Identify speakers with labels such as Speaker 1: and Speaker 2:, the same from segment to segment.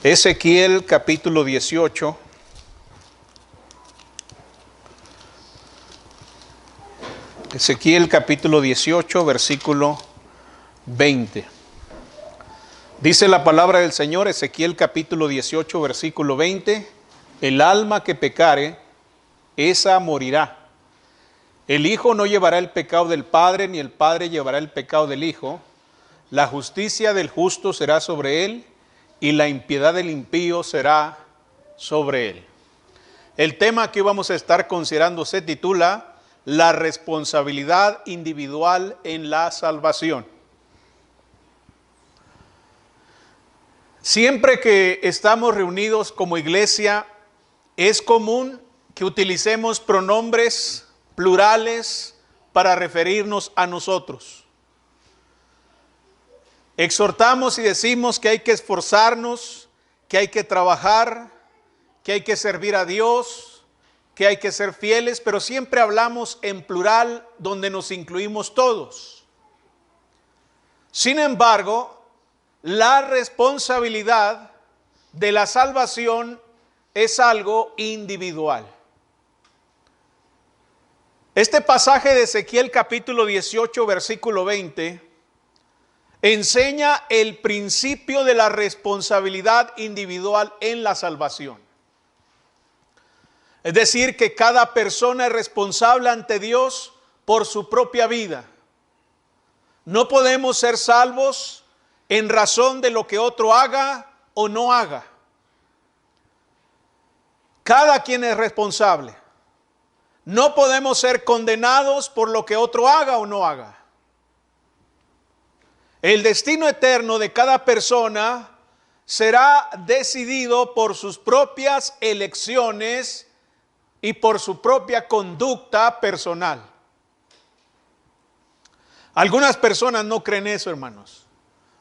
Speaker 1: Ezequiel capítulo 18. Ezequiel capítulo 18, versículo 20. Dice la palabra del Señor, Ezequiel capítulo 18, versículo 20. El alma que pecare, esa morirá. El hijo no llevará el pecado del padre, ni el padre llevará el pecado del hijo. La justicia del justo será sobre él, y la impiedad del impío será sobre él. El tema que vamos a estar considerando se titula la responsabilidad individual en la salvación. Siempre que estamos reunidos como iglesia, es común que utilicemos pronombres plurales para referirnos a nosotros. Exhortamos y decimos que hay que esforzarnos, que hay que trabajar, que hay que servir a Dios, que hay que ser fieles, pero siempre hablamos en plural donde nos incluimos todos. Sin embargo, la responsabilidad de la salvación es algo individual. Este pasaje de Ezequiel capítulo 18, versículo 20, enseña el principio de la responsabilidad individual en la salvación. Es decir, que cada persona es responsable ante Dios por su propia vida. No podemos ser salvos en razón de lo que otro haga o no haga. Cada quien es responsable. No podemos ser condenados por lo que otro haga o no haga. El destino eterno de cada persona será decidido por sus propias elecciones y por su propia conducta personal. Algunas personas no creen eso, hermanos.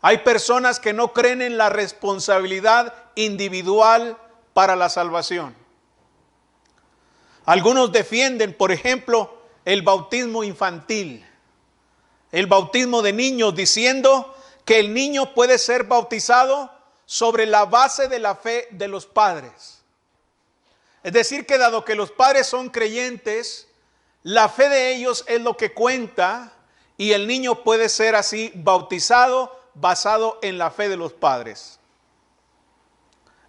Speaker 1: Hay personas que no creen en la responsabilidad individual para la salvación. Algunos defienden, por ejemplo, el bautismo infantil, el bautismo de niños, diciendo que el niño puede ser bautizado sobre la base de la fe de los padres. Es decir, que dado que los padres son creyentes, la fe de ellos es lo que cuenta y el niño puede ser así bautizado basado en la fe de los padres.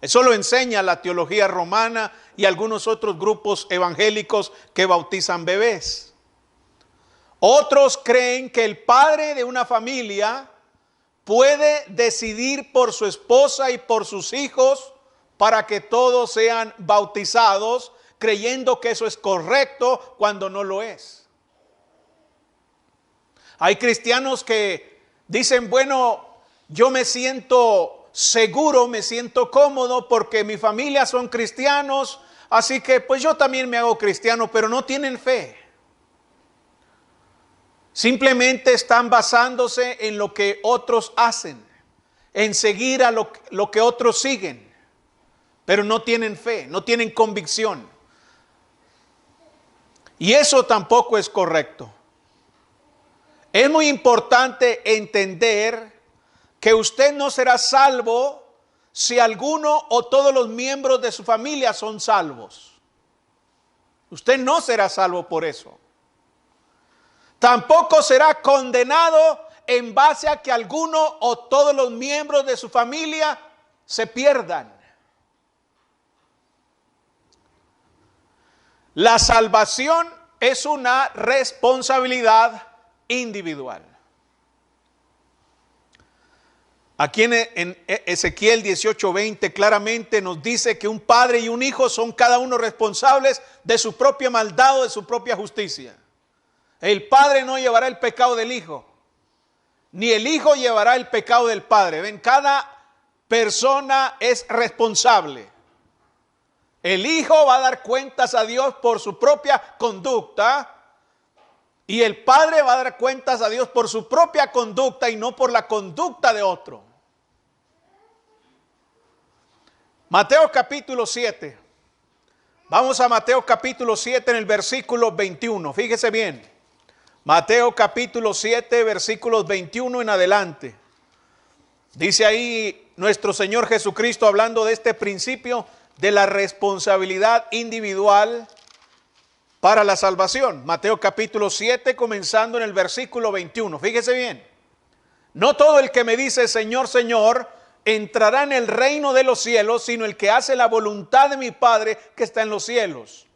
Speaker 1: Eso lo enseña la teología romana y algunos otros grupos evangélicos que bautizan bebés. Otros creen que el padre de una familia puede decidir por su esposa y por sus hijos para que todos sean bautizados, creyendo que eso es correcto cuando no lo es. Hay cristianos que dicen, bueno, yo me siento seguro, me siento cómodo porque mi familia son cristianos, así que pues yo también me hago cristiano, pero no tienen fe. Simplemente están basándose en lo que otros hacen, en seguir a lo que otros siguen, pero no tienen fe, no tienen convicción. Y eso tampoco es correcto. Es muy importante entender que usted no será salvo si alguno o todos los miembros de su familia son salvos. Usted no será salvo por eso. Tampoco será condenado en base a que alguno o todos los miembros de su familia se pierdan. La salvación es una responsabilidad individual. Aquí en Ezequiel 18:20 claramente nos dice que un padre y un hijo son cada uno responsables de su propia maldad o de su propia justicia. El padre no llevará el pecado del hijo, ni el hijo llevará el pecado del padre. Ven, cada persona es responsable. El hijo va a dar cuentas a Dios por su propia conducta y el padre va a dar cuentas a Dios por su propia conducta y no por la conducta de otro. Mateo capítulo 7. Vamos a Mateo capítulo 7 en el versículo 21. Fíjese bien. Mateo capítulo 7, versículos 21 en adelante. Dice ahí nuestro Señor Jesucristo hablando de este principio de la responsabilidad individual para la salvación. Mateo capítulo 7, comenzando en el versículo 21. Fíjese bien. No todo el que me dice Señor, Señor, entrará en el reino de los cielos, sino el que hace la voluntad de mi Padre que está en los cielos.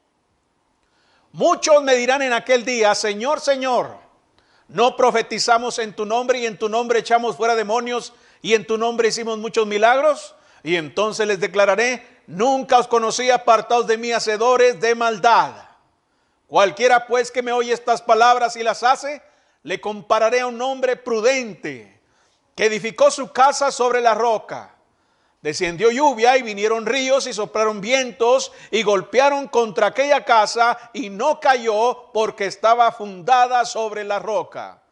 Speaker 1: Muchos me dirán en aquel día, Señor, Señor, ¿no profetizamos en tu nombre y en tu nombre echamos fuera demonios y en tu nombre hicimos muchos milagros? Y entonces les declararé, nunca os conocí, apartados de mí, hacedores de maldad. Cualquiera pues que me oye estas palabras y las hace, le compararé a un hombre prudente que edificó su casa sobre la roca. Descendió lluvia y vinieron ríos y soplaron vientos y golpearon contra aquella casa y no cayó porque estaba fundada sobre la roca.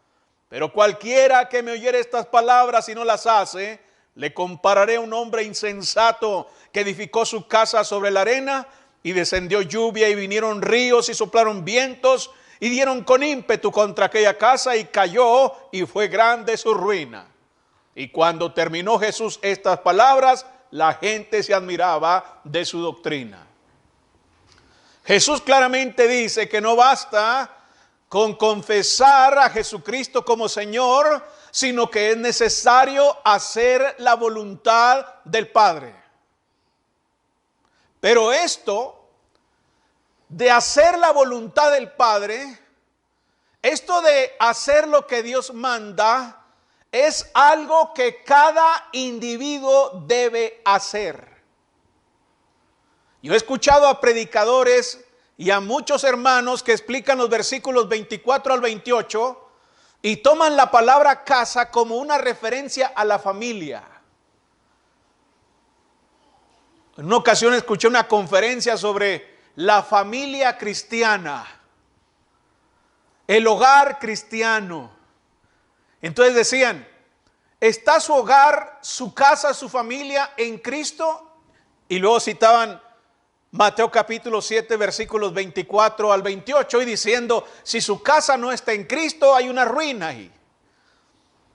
Speaker 1: Pero cualquiera que me oyere estas palabras y no las hace, le compararé a un hombre insensato que edificó su casa sobre la arena y descendió lluvia y vinieron ríos y soplaron vientos y dieron con ímpetu contra aquella casa y cayó y fue grande su ruina. Y cuando terminó Jesús estas palabras, la gente se admiraba de su doctrina. Jesús claramente dice que no basta con confesar a Jesucristo como Señor, sino que es necesario hacer la voluntad del Padre. Pero esto de hacer la voluntad del Padre, esto de hacer lo que Dios manda, es algo que cada individuo debe hacer. Yo he escuchado a predicadores y a muchos hermanos que explican los versículos 24 al 28 y toman la palabra casa como una referencia a la familia. En una ocasión escuché una conferencia sobre la familia cristiana, el hogar cristiano. Entonces decían, ¿está su hogar, su casa, su familia en Cristo? Y luego citaban Mateo capítulo 7, versículos 24 al 28 y diciendo, si su casa no está en Cristo, hay una ruina ahí.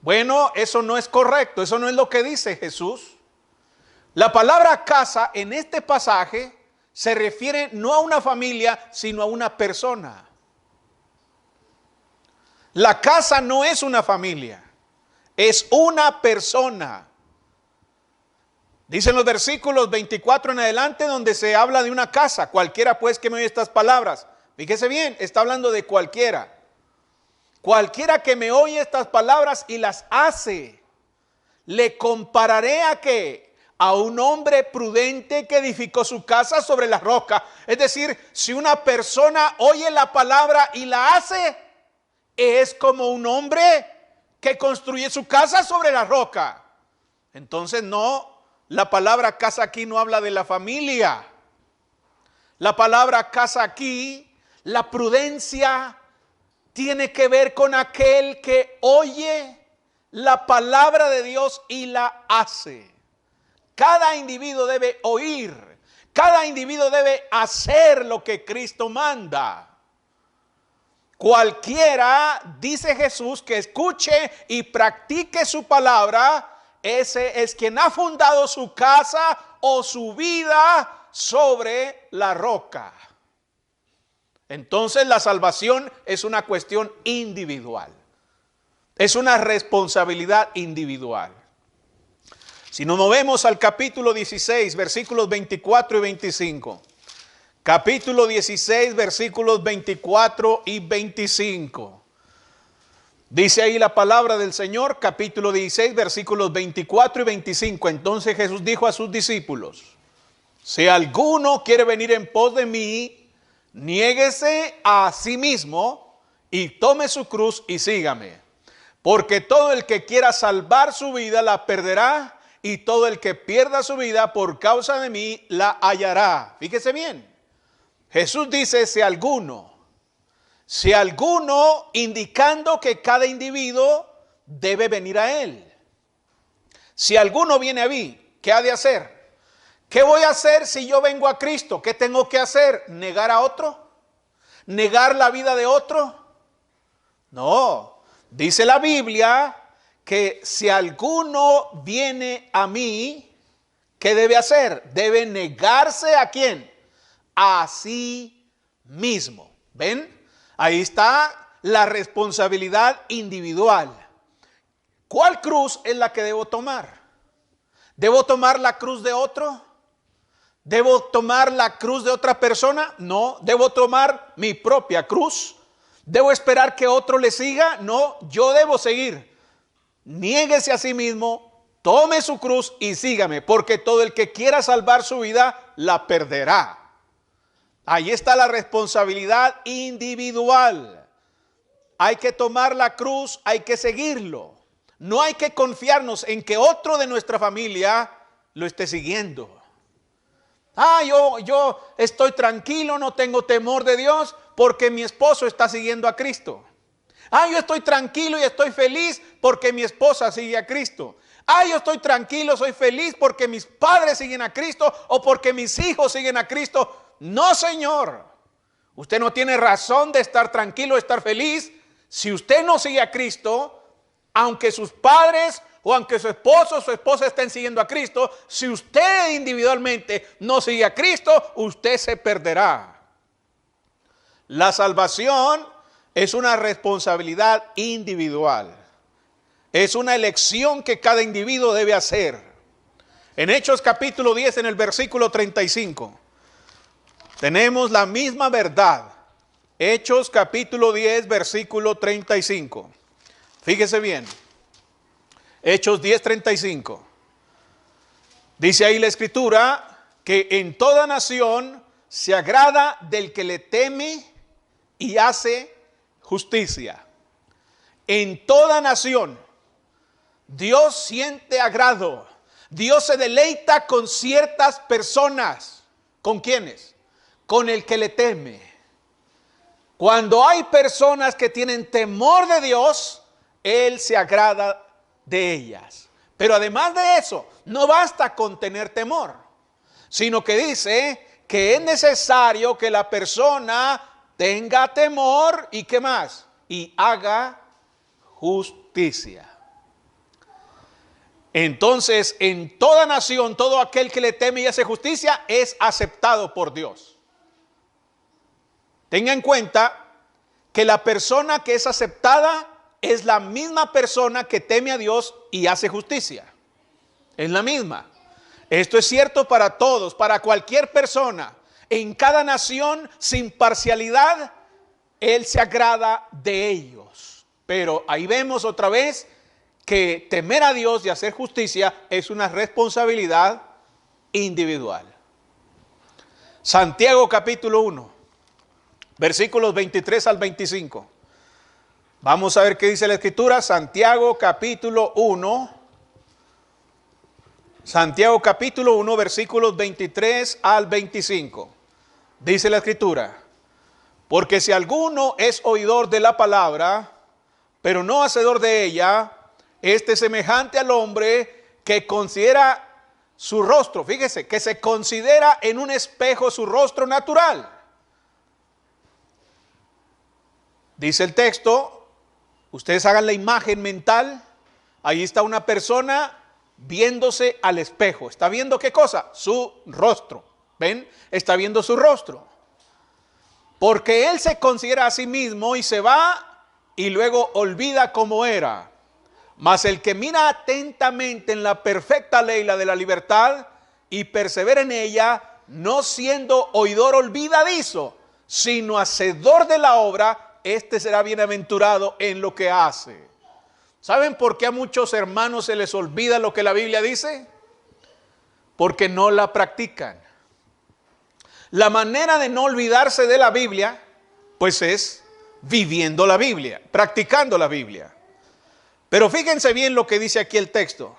Speaker 1: Bueno, eso no es correcto, eso no es lo que dice Jesús. La palabra casa en este pasaje se refiere no a una familia, sino a una persona. La casa no es una familia, es una persona. Dicen los versículos 24 en adelante donde se habla de una casa. Cualquiera pues que me oye estas palabras. Fíjese bien, está hablando de cualquiera. Cualquiera que me oye estas palabras y las hace, le compararé a ¿qué? A un hombre prudente que edificó su casa sobre la roca. Es decir, si una persona oye la palabra y la hace, es como un hombre que construye su casa sobre la roca. Entonces no, la palabra casa aquí no habla de la familia. La palabra casa aquí, la prudencia, tiene que ver con aquel que oye la palabra de Dios y la hace. Cada individuo debe oír, cada individuo debe hacer lo que Cristo manda. Cualquiera, dice Jesús, que escuche y practique su palabra, ese es quien ha fundado su casa o su vida sobre la roca. Entonces la salvación es una cuestión individual. Es una responsabilidad individual. Si nos movemos al capítulo 16, versículos 24 y 25. Capítulo 16, versículos 24 y 25. Dice ahí la palabra del Señor, capítulo 16, versículos 24 y 25. Entonces Jesús dijo a sus discípulos, si alguno quiere venir en pos de mí, niéguese a sí mismo y tome su cruz y sígame. Porque todo el que quiera salvar su vida la perderá, y todo el que pierda su vida por causa de mí la hallará. Fíjese bien. Jesús dice si alguno, indicando que cada individuo debe venir a Él. Si alguno viene a mí, ¿qué ha de hacer? ¿Qué voy a hacer si yo vengo a Cristo? ¿Qué tengo que hacer? ¿Negar a otro? ¿Negar la vida de otro? No, dice la Biblia que si alguno viene a mí, ¿qué debe hacer? Debe negarse ¿a quién? A sí mismo. ¿Ven? Ahí está la responsabilidad individual. ¿Cuál cruz es la que debo tomar? ¿Debo tomar la cruz de otro? ¿Debo tomar la cruz de otra persona? No. ¿Debo tomar mi propia cruz? ¿Debo esperar que otro le siga? No, yo debo seguir. Niéguese a sí mismo, tome su cruz y sígame, porque todo el que quiera salvar su vida, la perderá. Ahí está la responsabilidad individual. Hay que tomar la cruz, hay que seguirlo. No hay que confiarnos en que otro de nuestra familia lo esté siguiendo. Yo estoy tranquilo, no tengo temor de Dios porque mi esposo está siguiendo a Cristo. Yo estoy tranquilo y estoy feliz porque mi esposa sigue a Cristo. Yo estoy tranquilo, soy feliz porque mis padres siguen a Cristo o porque mis hijos siguen a Cristo. No, señor. Usted no tiene razón de estar tranquilo, estar feliz. Si usted no sigue a Cristo, aunque sus padres o aunque su esposo o su esposa estén siguiendo a Cristo, si usted individualmente no sigue a Cristo, usted se perderá. La salvación es una responsabilidad individual. Es una elección que cada individuo debe hacer. En Hechos capítulo 10, en el versículo 35, tenemos la misma verdad. Hechos capítulo 10, versículo 35. Fíjese bien. Hechos 10, 35. Dice ahí la escritura que en toda nación se agrada del que le teme y hace justicia. En toda nación Dios siente agrado. Dios se deleita con ciertas personas. ¿Con quiénes? Con el que le teme. Cuando hay personas que tienen temor de Dios, Él se agrada de ellas. Pero además de eso, no basta con tener temor, sino que dice que es necesario que la persona tenga temor y ¿qué más? Y haga justicia. Entonces, en toda nación, todo aquel que le teme y hace justicia es aceptado por Dios. Tenga en cuenta que la persona que es aceptada es la misma persona que teme a Dios y hace justicia. Es la misma. Esto es cierto para todos, para cualquier persona. En cada nación, sin parcialidad, Él se agrada de ellos. Pero ahí vemos otra vez que temer a Dios y hacer justicia es una responsabilidad individual. Santiago capítulo 1, versículos 23 al 25. Vamos a ver qué dice la escritura. Santiago capítulo 1. Santiago capítulo 1, versículos 23 al 25. Dice la escritura: porque si alguno es oidor de la palabra, pero no hacedor de ella, este es semejante al hombre que considera su rostro. Fíjese, que se considera en un espejo su rostro natural. Dice el texto, ustedes hagan la imagen mental. Ahí está una persona viéndose al espejo. ¿Está viendo qué cosa? Su rostro. ¿Ven? Está viendo su rostro. Porque él se considera a sí mismo y se va y luego olvida cómo era. Mas el que mira atentamente en la perfecta ley, la de la libertad, y persevera en ella, no siendo oidor olvidadizo, sino hacedor de la obra, este será bienaventurado en lo que hace. ¿Saben por qué a muchos hermanos se les olvida lo que la Biblia dice? Porque no la practican. La manera de no olvidarse de la Biblia, pues es viviendo la Biblia, practicando la Biblia. Pero fíjense bien lo que dice aquí el texto.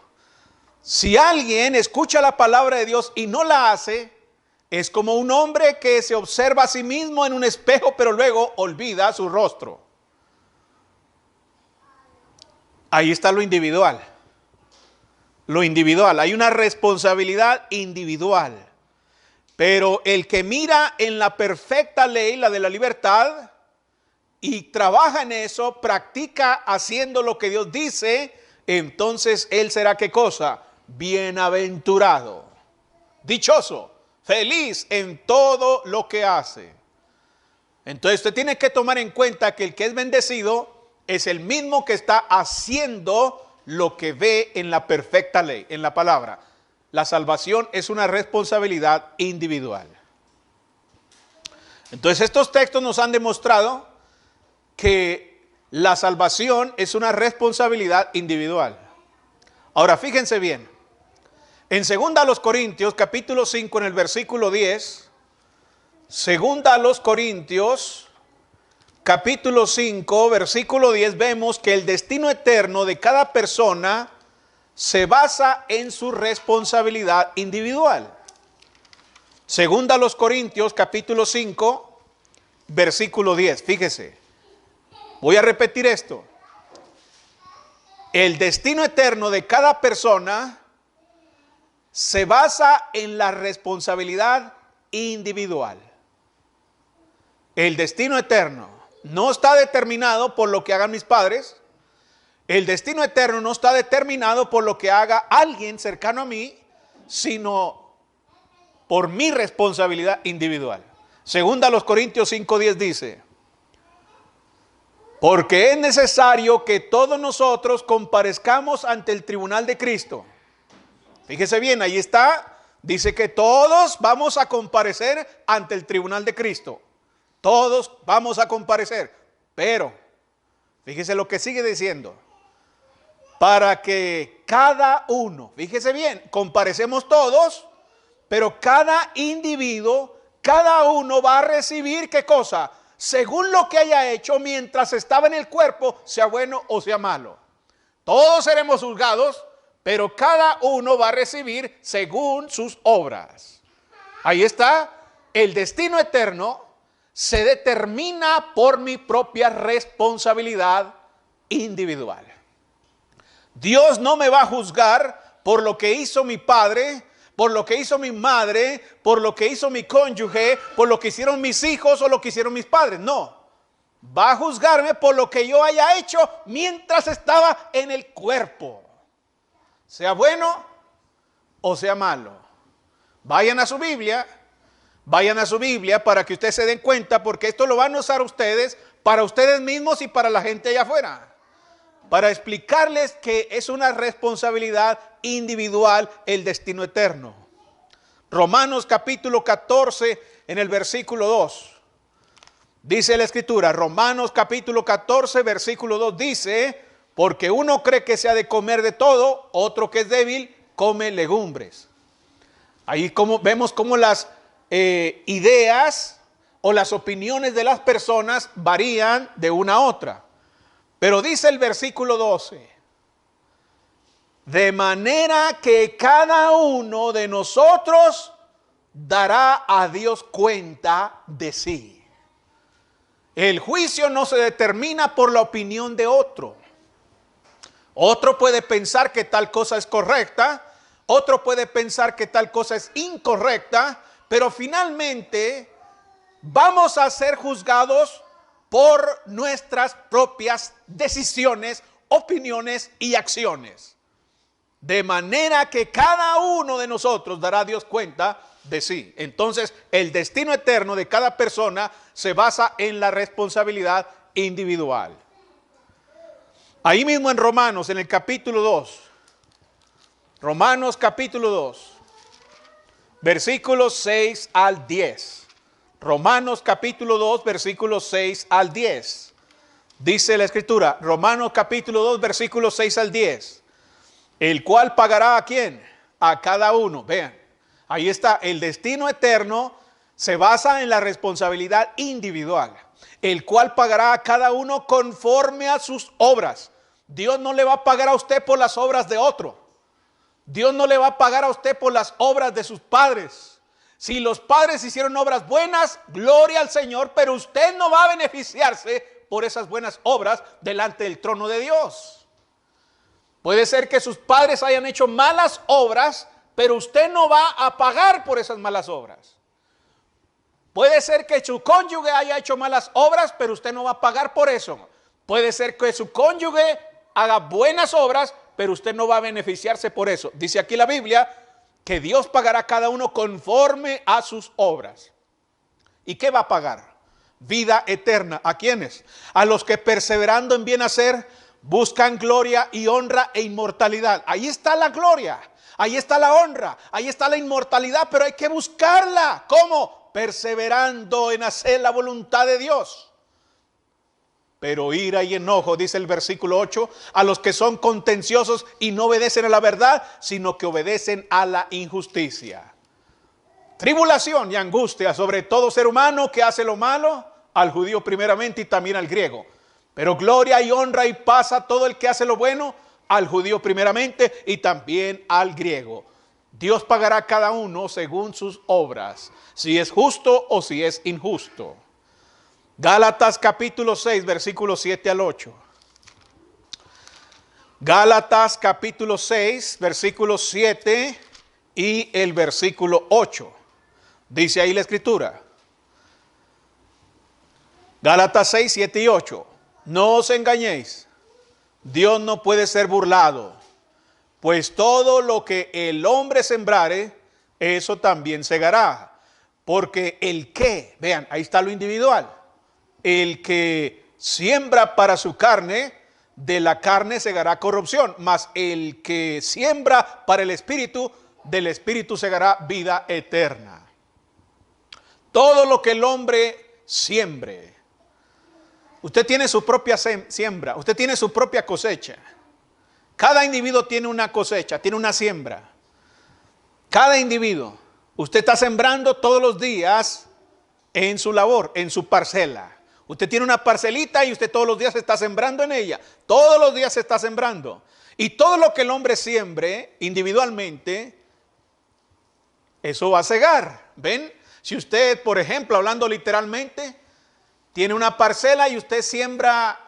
Speaker 1: Si alguien escucha la palabra de Dios y no la hace, es como un hombre que se observa a sí mismo en un espejo, pero luego olvida su rostro. Ahí está lo individual. Lo individual. Hay una responsabilidad individual. Pero el que mira en la perfecta ley, la de la libertad, y trabaja en eso, practica haciendo lo que Dios dice, entonces él será ¿qué cosa? Bienaventurado, dichoso, feliz en todo lo que hace. Entonces usted tiene que tomar en cuenta que el que es bendecido es el mismo que está haciendo lo que ve en la perfecta ley, en la palabra. La salvación es una responsabilidad individual. Entonces estos textos nos han demostrado que la salvación es una responsabilidad individual. Ahora fíjense bien, en 2 Corintios capítulo 5 en el versículo 10, 2 Corintios capítulo 5 versículo 10, vemos que el destino eterno de cada persona se basa en su responsabilidad individual. 2 Corintios capítulo 5 versículo 10, fíjese, voy a repetir esto. El destino eterno de cada persona se basa en la responsabilidad individual. El destino eterno no está determinado por lo que hagan mis padres. El destino eterno no está determinado por lo que haga alguien cercano a mí, sino por mi responsabilidad individual. 2 Corintios 5:10 dice: porque es necesario que todos nosotros comparezcamos ante el tribunal de Cristo. Fíjese bien, ahí está, dice que todos vamos a comparecer ante el tribunal de Cristo. Todos vamos a comparecer, pero fíjese lo que sigue diciendo: para que cada uno, fíjese bien, comparecemos todos, pero cada individuo, cada uno va a recibir ¿qué cosa? Según lo que haya hecho mientras estaba en el cuerpo, sea bueno o sea malo. Todos seremos juzgados, pero cada uno va a recibir según sus obras. Ahí está, el destino eterno se determina por mi propia responsabilidad individual. Dios no me va a juzgar por lo que hizo mi padre, por lo que hizo mi madre, por lo que hizo mi cónyuge, por lo que hicieron mis hijos o lo que hicieron mis padres. No, va a juzgarme por lo que yo haya hecho mientras estaba en el cuerpo, sea bueno o sea malo. Vayan a su Biblia para que ustedes se den cuenta, porque esto lo van a usar ustedes para ustedes mismos y para la gente allá afuera, para explicarles que es una responsabilidad individual el destino eterno. Romanos capítulo 14 en el versículo 2. Dice la escritura, Romanos capítulo 14 versículo 2 dice: porque uno cree que se ha de comer de todo, otro que es débil come legumbres. Ahí vemos cómo las ideas o las opiniones de las personas varían de una a otra. Pero dice el versículo 12, de manera que cada uno de nosotros dará a Dios cuenta de sí. El juicio no se determina por la opinión de otro. Otro puede pensar que tal cosa es correcta, otro puede pensar que tal cosa es incorrecta, pero finalmente vamos a ser juzgados por nuestras propias decisiones, opiniones y acciones. De manera que cada uno de nosotros dará a Dios cuenta de sí. Entonces, el destino eterno de cada persona se basa en la responsabilidad individual. Ahí mismo en Romanos, en el capítulo 2, Romanos capítulo 2, versículos 6 al 10. Romanos capítulo 2, versículos 6 al 10. Dice la escritura, Romanos capítulo 2, versículos 6 al 10. El cual pagará ¿a quién? A cada uno. Vean, ahí está, el destino eterno se basa en la responsabilidad individual. El cual pagará a cada uno conforme a sus obras. Dios no le va a pagar a usted por las obras de otro. Dios no le va a pagar a usted por las obras de sus padres. Si los padres hicieron obras buenas, gloria al Señor, pero usted no va a beneficiarse por esas buenas obras delante del trono de Dios. Puede ser que sus padres hayan hecho malas obras, pero usted no va a pagar por esas malas obras. Puede ser que su cónyuge haya hecho malas obras, pero usted no va a pagar por eso. Puede ser que su cónyuge haga buenas obras, pero usted no va a beneficiarse por eso. Dice aquí la Biblia que Dios pagará a cada uno conforme a sus obras. ¿Y qué va a pagar? Vida eterna. ¿A quiénes? A los que perseverando en bien hacer buscan gloria y honra e inmortalidad. Ahí está la gloria, ahí está la honra, ahí está la inmortalidad, pero hay que buscarla. ¿Cómo? Perseverando en hacer la voluntad de Dios. Pero ira y enojo, dice el versículo 8, a los que son contenciosos y no obedecen a la verdad, sino que obedecen a la injusticia. Tribulación y angustia sobre todo ser humano que hace lo malo, al judío primeramente y también al griego. Pero gloria y honra y paz a todo el que hace lo bueno, al judío primeramente y también al griego. Dios pagará a cada uno según sus obras, si es justo o si es injusto. Gálatas capítulo 6, versículos 7 al 8. Gálatas capítulo 6, versículos 7 y el versículo 8. Dice ahí la escritura. Gálatas 6, 7 y 8. No os engañéis, Dios no puede ser burlado, pues todo lo que el hombre sembrare, eso también segará. Porque el que, vean, ahí está lo individual. El que siembra para su carne, de la carne segará corrupción, mas el que siembra para el espíritu, del espíritu segará vida eterna. Todo lo que el hombre siembre, usted tiene su propia siembra, usted tiene su propia cosecha. Cada individuo tiene una cosecha, tiene una siembra. Cada individuo, usted está sembrando todos los días en su labor, en su parcela. Usted tiene una parcelita y usted todos los días está sembrando en ella. Todos los días se está sembrando. Y todo lo que el hombre siembre individualmente, eso va a segar. ¿Ven? Si usted, por ejemplo, hablando literalmente, tiene una parcela y usted siembra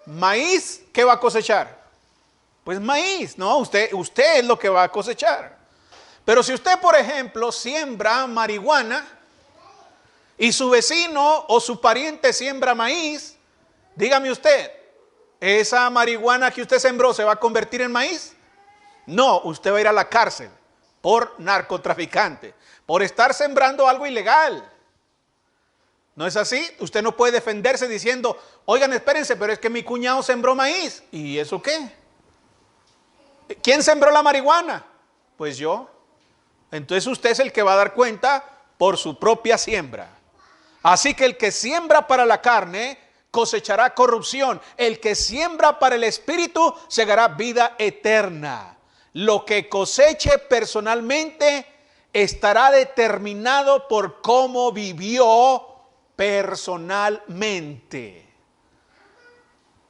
Speaker 1: maíz, ¿qué va a cosechar? Pues maíz, ¿no? Usted es lo que va a cosechar. Pero si usted, por ejemplo, siembra marihuana, y su vecino o su pariente siembra maíz, dígame usted, ¿esa marihuana que usted sembró se va a convertir en maíz? No, usted va a ir a la cárcel por narcotraficante, por estar sembrando algo ilegal. ¿No es así? Usted no puede defenderse diciendo, oigan, espérense, pero es que mi cuñado sembró maíz. ¿Y eso qué? ¿Quién sembró la marihuana? Pues yo. Entonces usted es el que va a dar cuenta por su propia siembra. Así que el que siembra para la carne cosechará corrupción. El que siembra para el espíritu segará vida eterna. Lo que coseche personalmente estará determinado por cómo vivió personalmente.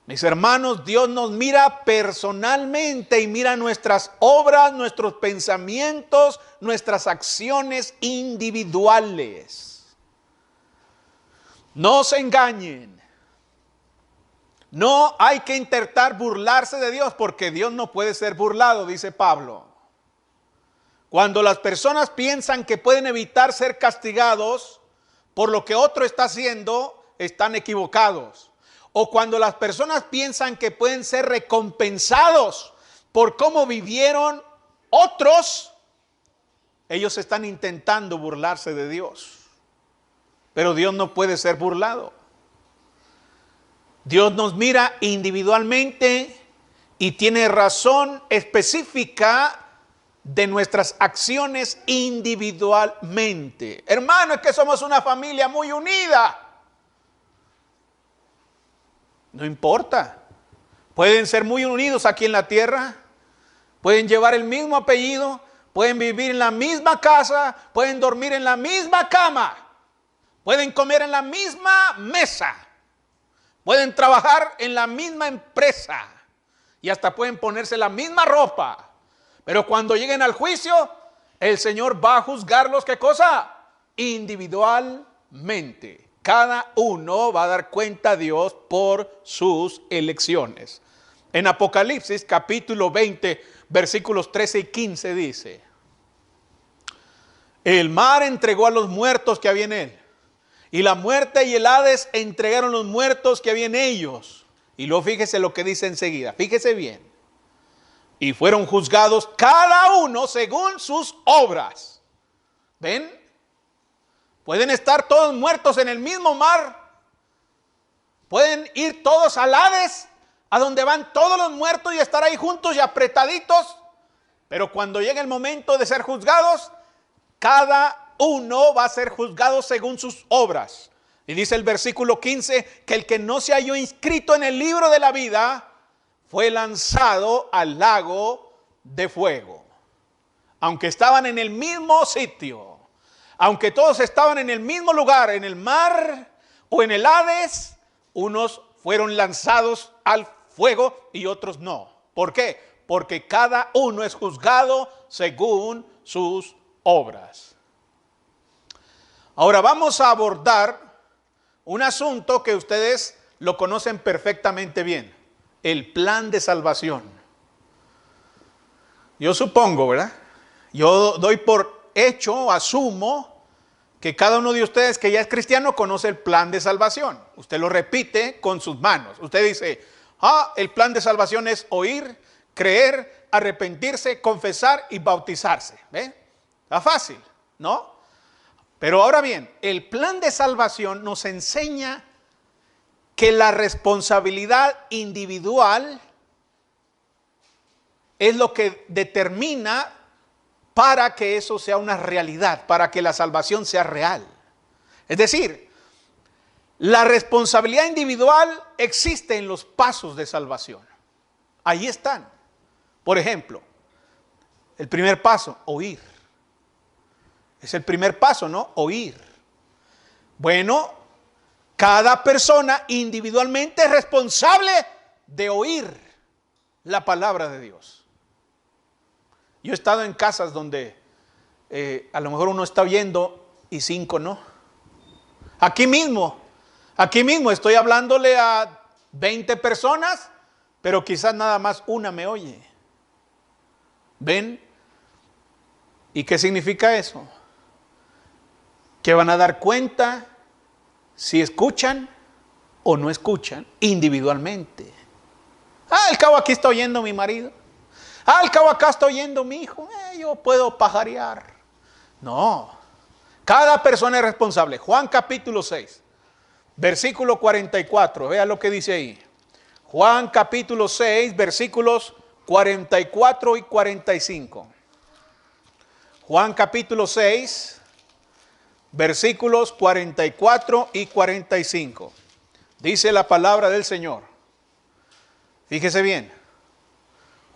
Speaker 1: Mis hermanos, Dios nos mira personalmente y mira nuestras obras, nuestros pensamientos, nuestras acciones individuales. No se engañen. No hay que intentar burlarse de Dios porque Dios no puede ser burlado, dice Pablo. Cuando las personas piensan que pueden evitar ser castigados por lo que otro está haciendo, están equivocados. O cuando las personas piensan que pueden ser recompensados por cómo vivieron otros, ellos están intentando burlarse de Dios. Pero Dios no puede ser burlado. Dios nos mira individualmente y tiene razón específica de nuestras acciones individualmente. Hermano, es que somos una familia muy unida. No importa. Pueden ser muy unidos aquí en la tierra. Pueden llevar el mismo apellido. Pueden vivir en la misma casa. Pueden dormir en la misma cama. Pueden comer en la misma mesa. Pueden trabajar en la misma empresa. Y hasta pueden ponerse la misma ropa. Pero cuando lleguen al juicio, el Señor va a juzgarlos, ¿qué cosa? Individualmente. Cada uno va a dar cuenta a Dios por sus elecciones. En Apocalipsis capítulo 20, versículos 13 y 15 dice: el mar entregó a los muertos que había en él, y la muerte y el Hades entregaron los muertos que había en ellos. Y luego fíjese lo que dice enseguida, fíjese bien. y fueron juzgados cada uno según sus obras. ¿Ven? Pueden estar todos muertos en el mismo mar. Pueden ir todos al Hades, a donde van todos los muertos y estar ahí juntos y apretaditos. Pero cuando llegue el momento de ser juzgados, cada uno va a ser juzgado según sus obras. Y dice el versículo 15 que el que no se halló inscrito en el libro de la vida fue lanzado al lago de fuego. Aunque estaban en el mismo sitio, aunque todos estaban en el mismo lugar, en el mar o en el Hades, unos fueron lanzados al fuego y otros no. ¿Por qué? Porque cada uno es juzgado según sus obras. Ahora vamos a abordar un asunto que ustedes lo conocen perfectamente bien: el plan de salvación. Yo supongo, ¿verdad? Yo doy por hecho, asumo, que cada uno de ustedes que ya es cristiano conoce el plan de salvación. Usted lo repite con sus manos. Usted dice, el plan de salvación es oír, creer, arrepentirse, confesar y bautizarse. ¿Ve? Está fácil, ¿no? Pero ahora bien, el plan de salvación nos enseña que la responsabilidad individual es lo que determina para que eso sea una realidad, para que la salvación sea real. Es decir, la responsabilidad individual existe en los pasos de salvación. Ahí están. Por ejemplo, el primer paso, oír. Es el primer paso, ¿no? Oír. Bueno, cada persona individualmente es responsable de oír la palabra de Dios. Yo he estado en casas donde a lo mejor uno está oyendo y 5 no. Aquí mismo estoy hablándole a 20 personas, pero quizás nada más una me oye. ¿Ven? ¿Y qué significa eso? Que van a dar cuenta si escuchan o no escuchan individualmente. Al cabo aquí está oyendo mi marido. Al cabo acá está oyendo mi hijo. Yo puedo pajarear. No. Cada persona es responsable. Juan capítulo 6, versículo 44. Vea lo que dice ahí. Juan capítulo 6, versículos 44 y 45. Juan capítulo 6, versículos 44 y 45. Dice la palabra del Señor. Fíjese bien.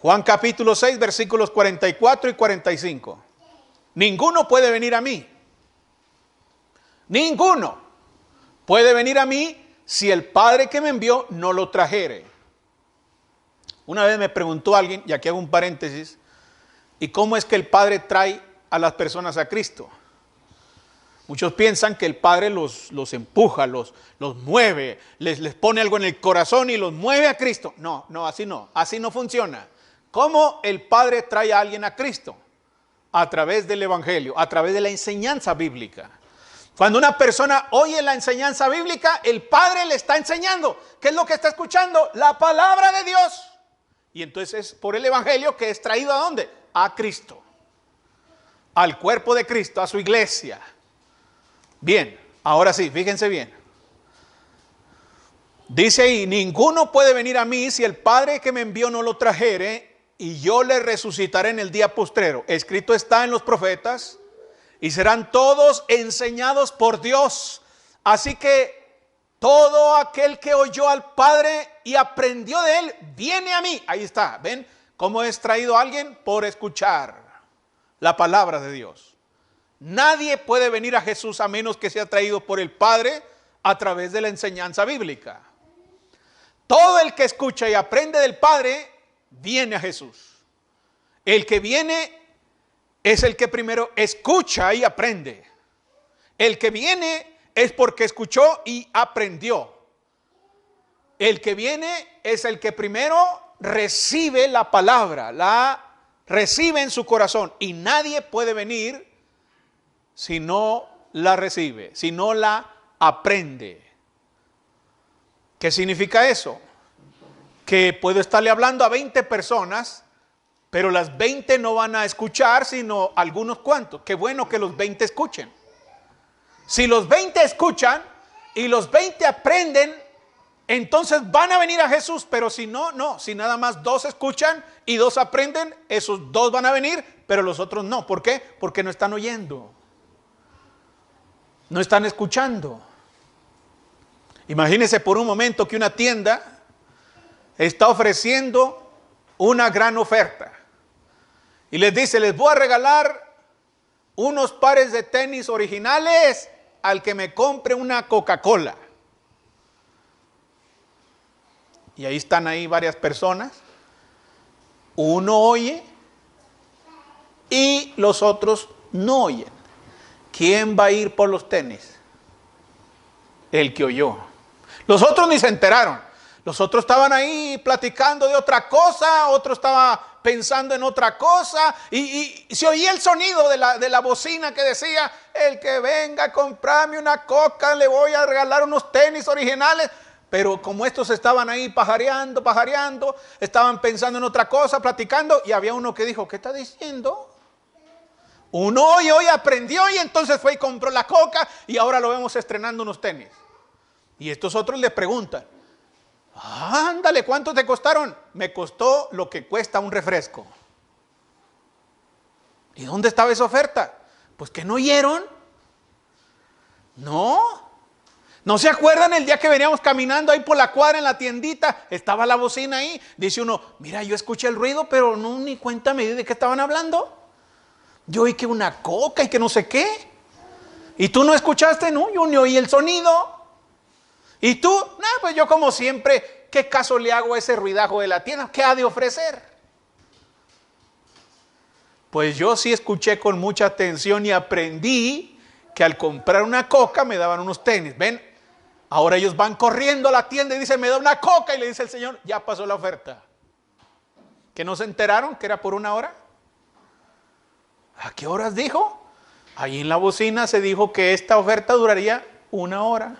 Speaker 1: Juan capítulo 6, versículos 44 y 45. Ninguno puede venir a mí. Ninguno puede venir a mí si el Padre que me envió no lo trajere. Una vez me preguntó alguien, y aquí hago un paréntesis, ¿y cómo es que el Padre trae a las personas a Cristo? Muchos piensan que el Padre los empuja, los mueve, les pone algo en el corazón y los mueve a Cristo. No, así no funciona. ¿Cómo el Padre trae a alguien a Cristo? A través del Evangelio, a través de la enseñanza bíblica. Cuando una persona oye la enseñanza bíblica, el Padre le está enseñando. ¿Qué es lo que está escuchando? La palabra de Dios. Y entonces es por el Evangelio que es traído ¿a dónde? A Cristo. Al cuerpo de Cristo, a su iglesia. Bien, ahora sí, fíjense bien. Dice ahí, ninguno puede venir a mí si el Padre que me envió no lo trajere, y yo le resucitaré en el día postrero. Escrito está en los profetas, y serán todos enseñados por Dios. Así que todo aquel que oyó al Padre y aprendió de él, viene a mí. Ahí está, ¿ven cómo es traído alguien? Por escuchar la palabra de Dios. Nadie puede venir a Jesús a menos que sea traído por el Padre a través de la enseñanza bíblica. Todo el que escucha y aprende del Padre viene a Jesús. El que viene es el que primero escucha y aprende. El que viene es porque escuchó y aprendió. El que viene es el que primero recibe la palabra, la recibe en su corazón. Y nadie puede venir si no la recibe, si no la aprende. ¿Qué significa eso? Que puedo estarle hablando a 20 personas Pero las 20 no van a escuchar, sino algunos cuantos. Qué bueno que los 20 escuchen. Si los 20 escuchan y los 20 aprenden, entonces van a venir a Jesús. Pero si no, no. Si nada más 2 escuchan y 2 aprenden, esos 2 van a venir, pero los otros no. ¿Por qué? Porque no están oyendo. No están escuchando. Imagínense por un momento que una tienda está ofreciendo una gran oferta. Y les dice, les voy a regalar unos pares de tenis originales al que me compre una Coca-Cola. Y ahí están ahí varias personas. Uno oye y los otros no oyen. ¿Quién va a ir por los tenis? El que oyó. Los otros ni se enteraron. Los otros estaban ahí platicando de otra cosa, otro estaba pensando en otra cosa, y se oía el sonido de la bocina que decía, el que venga a comprarme una coca, le voy a regalar unos tenis originales. Pero como estos estaban ahí pajareando, estaban pensando en otra cosa, platicando, y había uno que dijo, ¿qué está diciendo? Uno hoy aprendió y entonces fue y compró la coca y ahora lo vemos estrenando unos tenis. Y estos otros le preguntan, ándale, ¿cuánto te costaron? Me costó lo que cuesta un refresco. ¿Y dónde estaba esa oferta? Pues que no oyeron. No se acuerdan el día que veníamos caminando ahí por la cuadra en la tiendita, estaba la bocina ahí, dice uno, mira, yo escuché el ruido, pero no ni cuenta me di de qué estaban hablando. Yo oí que una coca y que no sé qué. ¿Y tú no escuchaste? No, yo ni oí el sonido. ¿Y tú? No, pues yo como siempre, ¿qué caso le hago a ese ruidajo de la tienda? ¿Qué ha de ofrecer? Pues yo sí escuché con mucha atención y aprendí que al comprar una coca me daban unos tenis. ¿Ven? Ahora ellos van corriendo a la tienda y dicen, me da una coca. Y le dice el señor, ya pasó la oferta. ¿Que no se enteraron que era por 1 hora? ¿A qué horas dijo? Ahí en la bocina se dijo que esta oferta duraría 1 hora.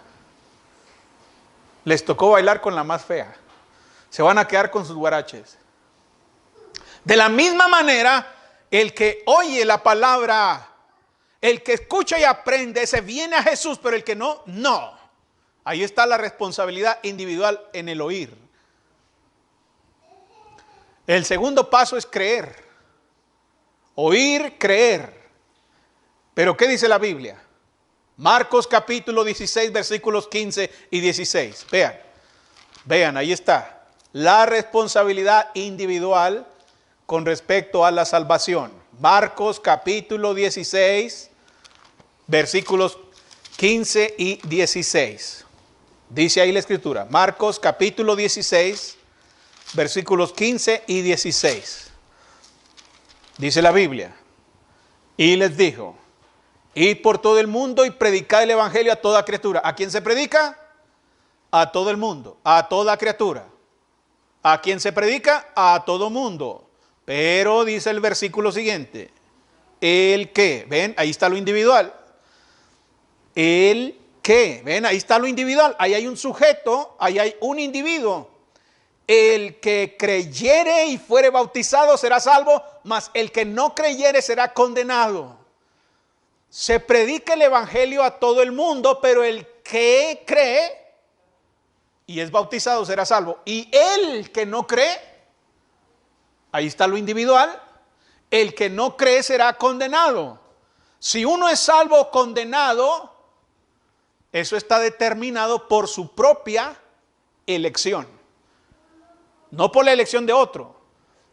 Speaker 1: Les tocó bailar con la más fea. Se van a quedar con sus guaraches. De la misma manera, el que oye la palabra, el que escucha y aprende, ese viene a Jesús, pero el que no, no. Ahí está la responsabilidad individual en el oír. El segundo paso es creer. Oír, creer. Pero ¿qué dice la Biblia? Marcos capítulo 16, versículos 15 y 16. Vean, ahí está. La responsabilidad individual con respecto a la salvación. Marcos capítulo 16, versículos 15 y 16. Dice ahí la escritura. Marcos capítulo 16, versículos 15 y 16. Dice la Biblia. Y les dijo, id por todo el mundo y predicad el evangelio a toda criatura. ¿A quién se predica? A todo el mundo, a toda criatura. ¿A quién se predica? A todo mundo. Pero dice el versículo siguiente, el que, ven, ahí está lo individual. El que, ven, ahí está lo individual. Ahí hay un sujeto, ahí hay un individuo. El que creyere y fuere bautizado será salvo, mas el que no creyere será condenado. Se predica el evangelio a todo el mundo, pero el que cree y es bautizado será salvo. Y el que no cree, ahí está lo individual, el que no cree será condenado. Si uno es salvo o condenado, eso está determinado por su propia elección, no por la elección de otro.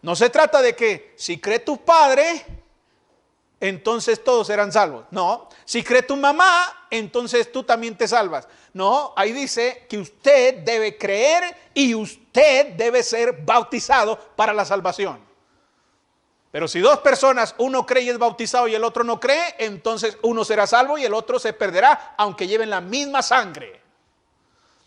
Speaker 1: No se trata de que si cree tu padre, entonces todos serán salvos. No, si cree tu mamá, entonces tú también te salvas. No, ahí dice que usted debe creer y usted debe ser bautizado para la salvación. Pero si 2 personas, uno cree y es bautizado y el otro no cree, entonces uno será salvo y el otro se perderá, aunque lleven la misma sangre.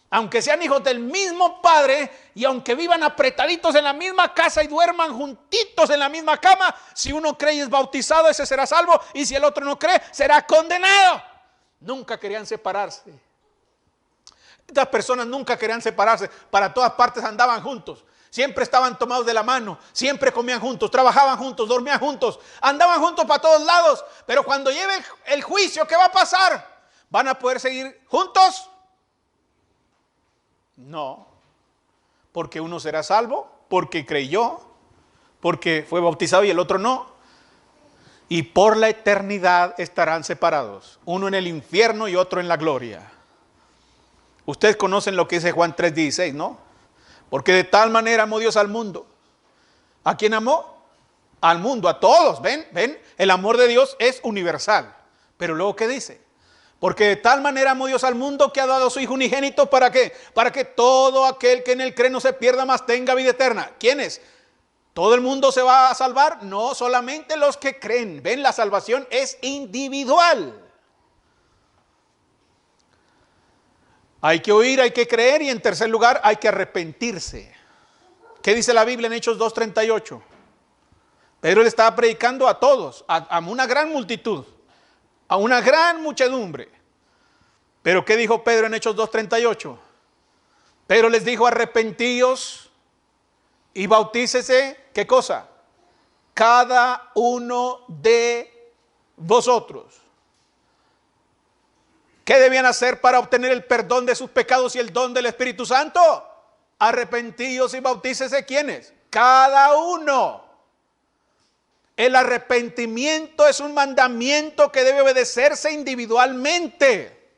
Speaker 1: Aunque sean hijos del mismo padre y aunque vivan apretaditos en la misma casa y duerman juntitos en la misma cama, si uno cree y es bautizado, ese será salvo, y si el otro no cree, será condenado. Nunca querían separarse. Estas personas nunca querían separarse, para todas partes andaban juntos. Siempre estaban tomados de la mano, siempre comían juntos, trabajaban juntos, dormían juntos, andaban juntos para todos lados. Pero cuando lleve el juicio, ¿qué va a pasar? ¿Van a poder seguir juntos? No, porque uno será salvo, porque creyó, porque fue bautizado y el otro no. Y por la eternidad estarán separados, uno en el infierno y otro en la gloria. Ustedes conocen lo que dice Juan 3:16, ¿no? Porque de tal manera amó Dios al mundo. ¿A quién amó? Al mundo, a todos. ¿Ven? El amor de Dios es universal. Pero luego, ¿qué dice? Porque de tal manera amó Dios al mundo que ha dado a su Hijo unigénito. ¿Para qué? Para que todo aquel que en él cree no se pierda, mas tenga vida eterna. ¿Quiénes? ¿Todo el mundo se va a salvar? No, solamente los que creen. ¿Ven? La salvación es individual. Hay que oír, hay que creer y en tercer lugar hay que arrepentirse. ¿Qué dice la Biblia en Hechos 2:38? Pedro le estaba predicando a todos, a una gran multitud, a una gran muchedumbre. Pero ¿qué dijo Pedro en Hechos 2:38? Pedro les dijo: arrepentíos y bautícese, ¿qué cosa? Cada uno de vosotros. ¿Qué debían hacer para obtener el perdón de sus pecados y el don del Espíritu Santo? Arrepentíos y bautícese, ¿quiénes? Cada uno. El arrepentimiento es un mandamiento que debe obedecerse individualmente.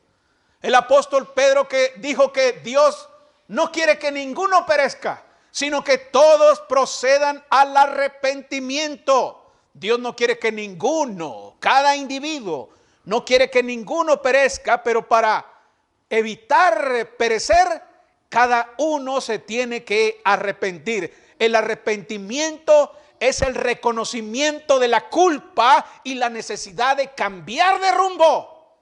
Speaker 1: El apóstol Pedro que dijo que Dios no quiere que ninguno perezca, sino que todos procedan al arrepentimiento. Dios no quiere que ninguno, cada individuo, no quiere que ninguno perezca, pero para evitar perecer, cada uno se tiene que arrepentir. El arrepentimiento es el reconocimiento de la culpa y la necesidad de cambiar de rumbo.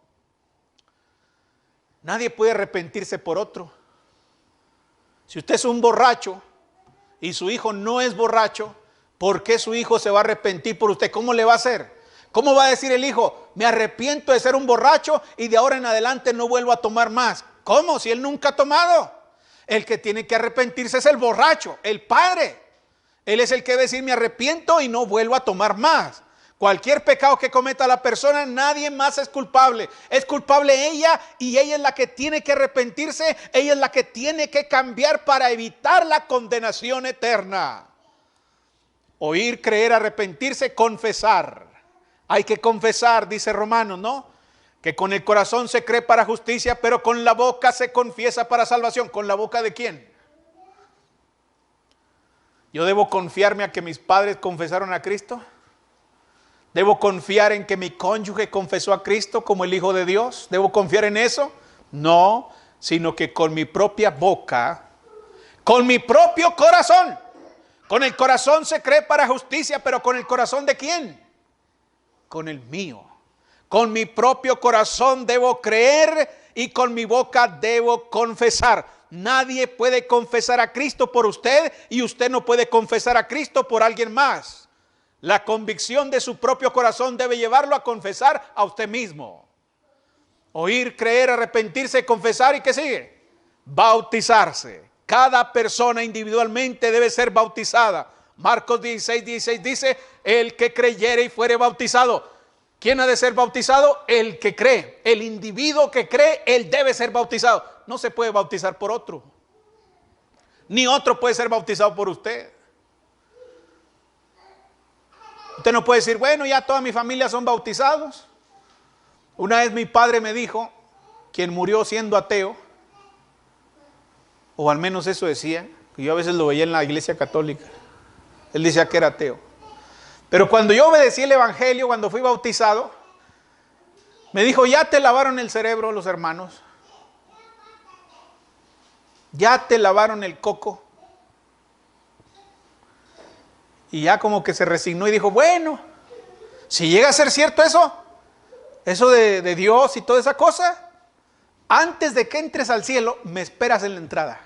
Speaker 1: Nadie puede arrepentirse por otro. Si usted es un borracho y su hijo no es borracho, ¿por qué su hijo se va a arrepentir por usted? ¿Cómo le va a hacer? ¿Cómo va a decir el hijo: me arrepiento de ser un borracho y de ahora en adelante no vuelvo a tomar más? ¿Cómo? Si él nunca ha tomado. El que tiene que arrepentirse es el borracho, el padre. Él es el que debe decir: me arrepiento y no vuelvo a tomar más. Cualquier pecado que cometa la persona, nadie más es culpable. Es culpable ella, y ella es la que tiene que arrepentirse. Ella es la que tiene que cambiar para evitar la condenación eterna. Oír, creer, arrepentirse, confesar. Hay que confesar, dice Romanos, ¿no? Que con el corazón se cree para justicia, pero con la boca se confiesa para salvación. ¿Con la boca de quién? ¿Yo debo confiarme a que mis padres confesaron a Cristo? ¿Debo confiar en que mi cónyuge confesó a Cristo como el Hijo de Dios? ¿Debo confiar en eso? No, sino que con mi propia boca, con mi propio corazón. Con el corazón se cree para justicia, pero ¿con el corazón de quién? Con el mío. Con mi propio corazón debo creer y con mi boca debo confesar. Nadie puede confesar a Cristo por usted y usted no puede confesar a Cristo por alguien más. La convicción de su propio corazón debe llevarlo a confesar a usted mismo. Oír, creer, arrepentirse, confesar, ¿y qué sigue? Bautizarse. Cada persona individualmente debe ser bautizada. Marcos 16:16 dice: el que creyere y fuere bautizado. ¿Quién ha de ser bautizado? El que cree. El individuo que cree, él debe ser bautizado. No se puede bautizar por otro. Ni otro puede ser bautizado por usted. Usted no puede decir: bueno, ya toda mi familia son bautizados. Una vez mi padre me dijo, quien murió siendo ateo, o al menos eso decía, yo a veces lo veía en la iglesia católica. Él decía que era ateo. Pero cuando yo obedecí el evangelio, cuando fui bautizado, me dijo: ya te lavaron el cerebro los hermanos. Ya te lavaron el coco. Y ya como que se resignó y dijo: bueno, si llega a ser cierto eso de Dios y toda esa cosa, antes de que entres al cielo, me esperas en la entrada.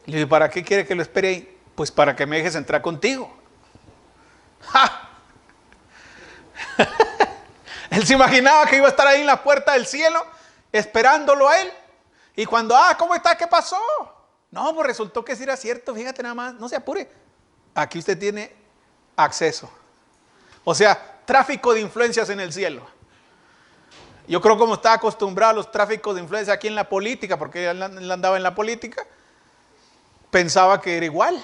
Speaker 1: Y le dije: ¿para qué quiere que lo espere ahí? Pues para que me dejes entrar contigo. ¡Ja! Él se imaginaba que iba a estar ahí en la puerta del cielo, esperándolo a él. Y cuando: ¿cómo está? ¿Qué pasó? No, pues resultó que sí era cierto, fíjate nada más, no se apure. Aquí usted tiene acceso. O sea, tráfico de influencias en el cielo. Yo creo como está acostumbrado a los tráficos de influencia aquí en la política, porque él andaba en la política, pensaba que era igual.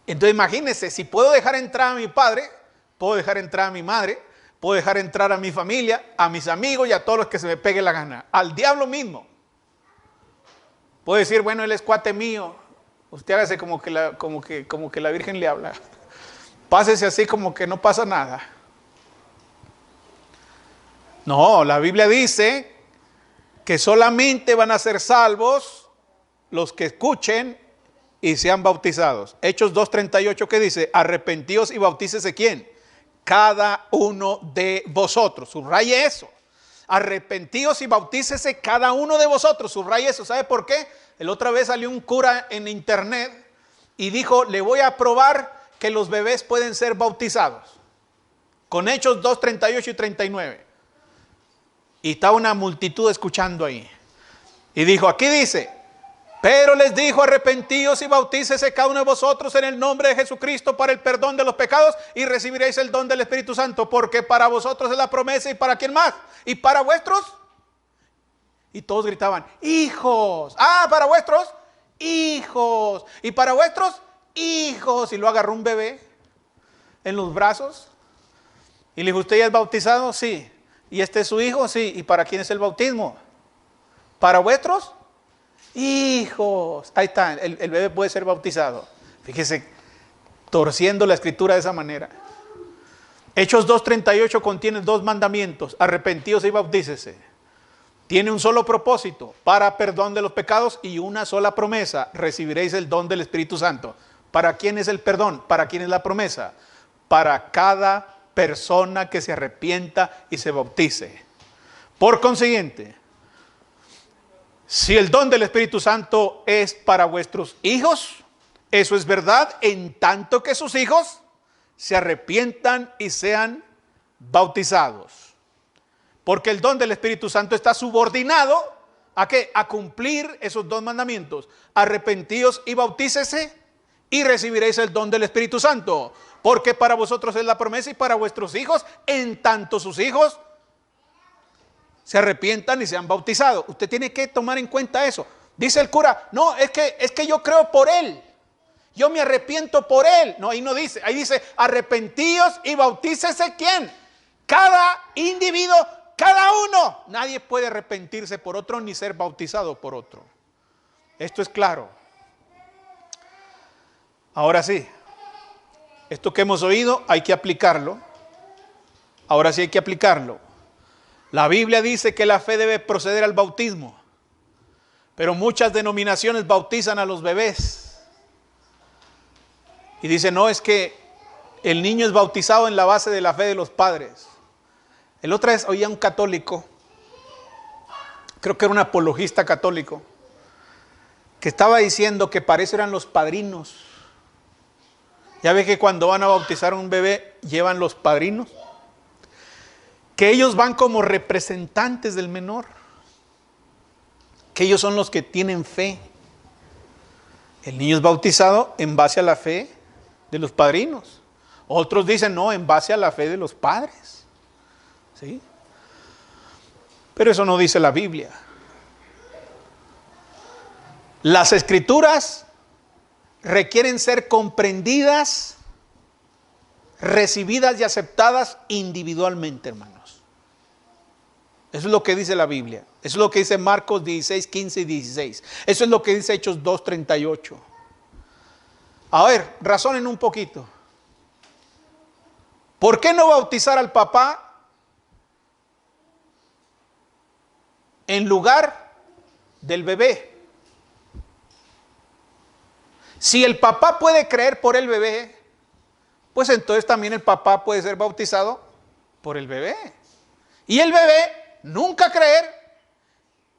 Speaker 1: Entonces imagínense, si puedo dejar entrar a mi padre, puedo dejar entrar a mi madre, puedo dejar entrar a mi familia, a mis amigos y a todos los que se me pegue la gana. Al diablo mismo. Puedo decir, bueno, él es cuate mío. Usted hágase como que la Virgen le habla. Pásese así como que no pasa nada. No, la Biblia dice que solamente van a ser salvos los que escuchen y sean bautizados. Hechos 2:38, ¿qué dice? Arrepentíos y bautícese ¿quién? Cada uno de vosotros. Subraye eso. Arrepentíos y bautícese cada uno de vosotros. Subraye eso. ¿Sabe por qué? La otra vez salió un cura en internet y dijo, le voy a probar que los bebés pueden ser bautizados. Con Hechos 2:38 y 39. Y está una multitud escuchando ahí. Y dijo, aquí dice, pero les dijo, arrepentíos y bautícese cada uno de vosotros en el nombre de Jesucristo para el perdón de los pecados y recibiréis el don del Espíritu Santo, porque para vosotros es la promesa. ¿Y para quién más? ¿Y para vuestros? Y todos gritaban, hijos. Ah, para vuestros hijos. ¿Y para vuestros hijos? Y lo agarró un bebé en los brazos y le dijo, ¿usted ya es bautizado? Sí. ¿Y este es su hijo? Sí. ¿Y para quién es el bautismo? ¿Para vuestros hijos? Ahí está, el bebé puede ser bautizado. Fíjese, torciendo la escritura de esa manera. Hechos 2:38 contiene dos mandamientos: arrepentíos y bautícese. Tiene un solo propósito, para perdón de los pecados, y una sola promesa: recibiréis el don del Espíritu Santo. ¿Para quién es el perdón? ¿Para quién es la promesa? Para cada persona que se arrepienta y se bautice. Por consiguiente, si el don del Espíritu Santo es para vuestros hijos, eso es verdad en tanto que sus hijos se arrepientan y sean bautizados. Porque el don del Espíritu Santo está subordinado ¿a qué? A cumplir esos dos mandamientos: arrepentíos y bautícese y recibiréis el don del Espíritu Santo. Porque para vosotros es la promesa y para vuestros hijos, en tanto sus hijos se arrepientan y sean bautizados. Usted tiene que tomar en cuenta eso. Dice el cura, no, es que yo creo por él. Yo me arrepiento por él. No, ahí no dice. Ahí dice, arrepentíos y bautícese ¿quién? Cada individuo, cada uno. Nadie puede arrepentirse por otro ni ser bautizado por otro. Esto es claro. Ahora sí, esto que hemos oído hay que aplicarlo. Ahora sí hay que aplicarlo. La Biblia dice que la fe debe proceder al bautismo, pero muchas denominaciones bautizan a los bebés. Y dicen, no, es que el niño es bautizado en la base de la fe de los padres. El otra vez oía un católico, creo que era un apologista católico, que estaba diciendo que para eso eran los padrinos. Ya ve que cuando van a bautizar a un bebé, llevan los padrinos, que ellos van como representantes del menor, que ellos son los que tienen fe. El niño es bautizado en base a la fe de los padrinos. Otros dicen, no, en base a la fe de los padres. ¿Sí? Pero eso no dice la Biblia. Las escrituras requieren ser comprendidas, recibidas y aceptadas individualmente, hermanos. Eso es lo que dice la Biblia. Eso es lo que dice Marcos 16, 15 y 16. Eso es lo que dice Hechos 2, 38. A ver, razonen un poquito. ¿Por qué no bautizar al papá en lugar del bebé? Si el papá puede creer por el bebé, pues entonces también el papá puede ser bautizado por el bebé. Y el bebé nunca creer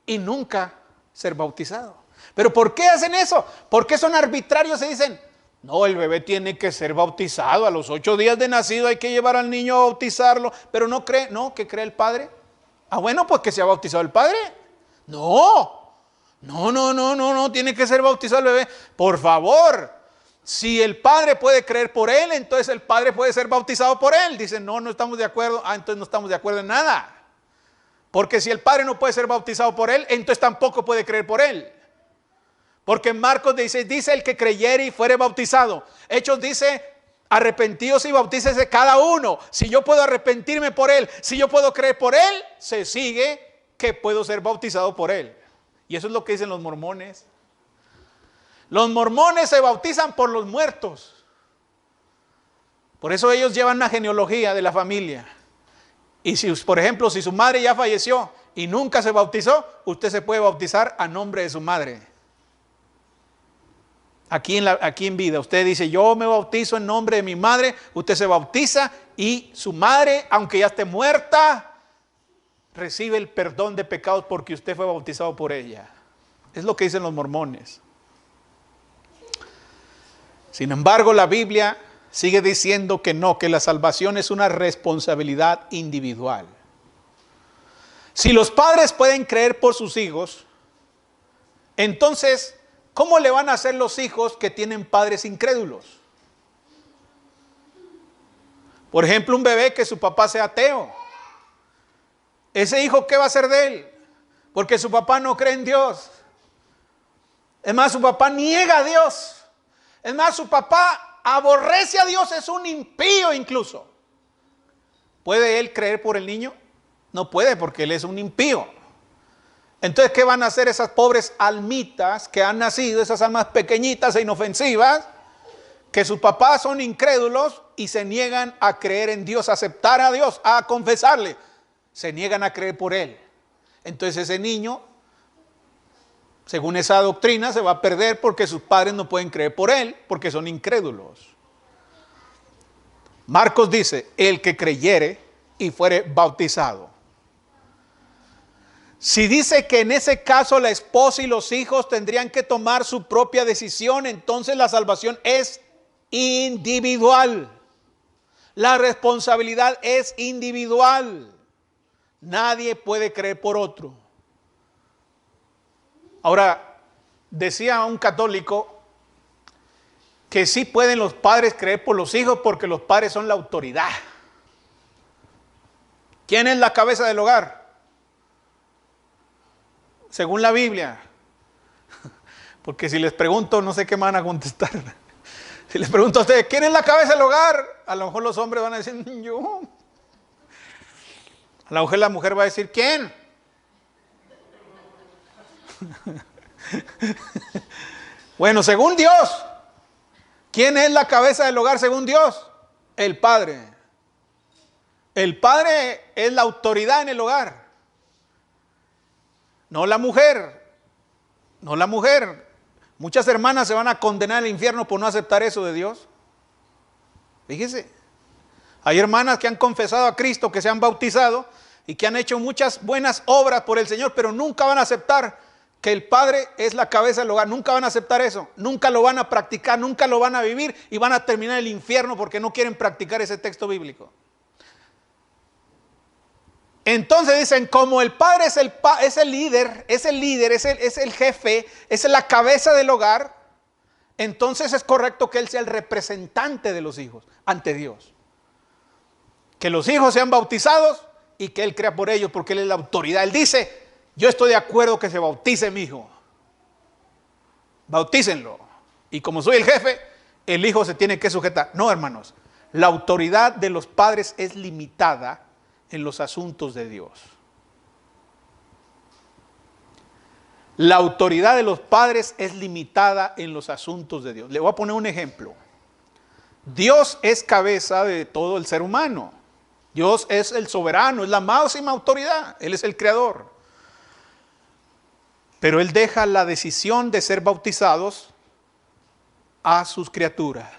Speaker 1: y nunca ser bautizado. ¿Pero por qué hacen eso? ¿Por qué son arbitrarios y dicen, no, el bebé tiene que ser bautizado, a los 8 días de nacido hay que llevar al niño a bautizarlo, pero no cree? No, ¿qué cree el padre? Ah, bueno, pues que sea bautizado el padre. No, No, tiene que ser bautizado el bebé. Por favor, si el padre puede creer por él, entonces el padre puede ser bautizado por él. Dicen, no estamos de acuerdo. Entonces no estamos de acuerdo en nada. Porque si el padre no puede ser bautizado por él, entonces tampoco puede creer por él. Porque en Marcos dice el que creyere y fuere bautizado. Hechos dice, arrepentíos y bautícese cada uno. Si yo puedo arrepentirme por él, si yo puedo creer por él, se sigue que puedo ser bautizado por él. Y eso es lo que dicen los mormones. Los mormones se bautizan por los muertos. Por eso ellos llevan una genealogía de la familia. Y si, por ejemplo, si su madre ya falleció y nunca se bautizó, usted se puede bautizar a nombre de su madre. Aquí en vida, usted dice, yo me bautizo en nombre de mi madre, usted se bautiza y su madre, aunque ya esté muerta, recibe el perdón de pecados porque usted fue bautizado por ella. Es lo que dicen los mormones. Sin embargo, la Biblia sigue diciendo que no, que la salvación es una responsabilidad individual. Si los padres pueden creer por sus hijos, entonces, ¿cómo le van a hacer los hijos que tienen padres incrédulos? Por ejemplo, un bebé que su papá sea ateo. Ese hijo, ¿qué va a hacer de él? Porque su papá no cree en Dios. Es más, su papá niega a Dios. Es más, su papá aborrece a Dios, es un impío incluso. ¿Puede él creer por el niño? No puede, porque él es un impío. Entonces, ¿qué van a hacer esas pobres almitas que han nacido, esas almas pequeñitas e inofensivas, que sus papás son incrédulos y se niegan a creer en Dios, a aceptar a Dios, a confesarle? Se niegan a creer por él. Entonces ese niño, según esa doctrina, se va a perder porque sus padres no pueden creer por él, porque son incrédulos. Marcos dice, el que creyere y fuere bautizado. Si dice que en ese caso la esposa y los hijos tendrían que tomar su propia decisión, entonces la salvación es individual. La responsabilidad es individual. Nadie puede creer por otro. Ahora, decía un católico que sí pueden los padres creer por los hijos porque los padres son la autoridad. ¿Quién es la cabeza del hogar? Según la Biblia. Porque si les pregunto, no sé qué me van a contestar. Si les pregunto a ustedes, ¿quién es la cabeza del hogar? A lo mejor los hombres van a decir, yo. A lo mejor la mujer va a decir, ¿quién? Bueno, según Dios, ¿quién es la cabeza del hogar según Dios? El padre. El padre es la autoridad en el hogar. No la mujer. No la mujer. Muchas hermanas se van a condenar al infierno por no aceptar eso de Dios. Fíjese. Hay hermanas que han confesado a Cristo, que se han bautizado y que han hecho muchas buenas obras por el Señor, pero nunca van a aceptar que el Padre es la cabeza del hogar. Nunca van a aceptar eso. Nunca lo van a practicar, nunca lo van a vivir y van a terminar el infierno porque no quieren practicar ese texto bíblico. Entonces dicen, como el padre es el líder, es el jefe, es la cabeza del hogar, entonces es correcto que él sea el representante de los hijos ante Dios. Que los hijos sean bautizados y que él crea por ellos porque él es la autoridad. Él dice, yo estoy de acuerdo que se bautice mi hijo. Bautícenlo. Y como soy el jefe, el hijo se tiene que sujetar. No, hermanos, la autoridad de los padres es limitada en los asuntos de Dios. La autoridad de los padres es limitada en los asuntos de Dios. Le voy a poner un ejemplo. Dios es cabeza de todo el ser humano. Dios es el soberano, es la máxima autoridad. Él es el creador. Pero Él deja la decisión de ser bautizados a sus criaturas.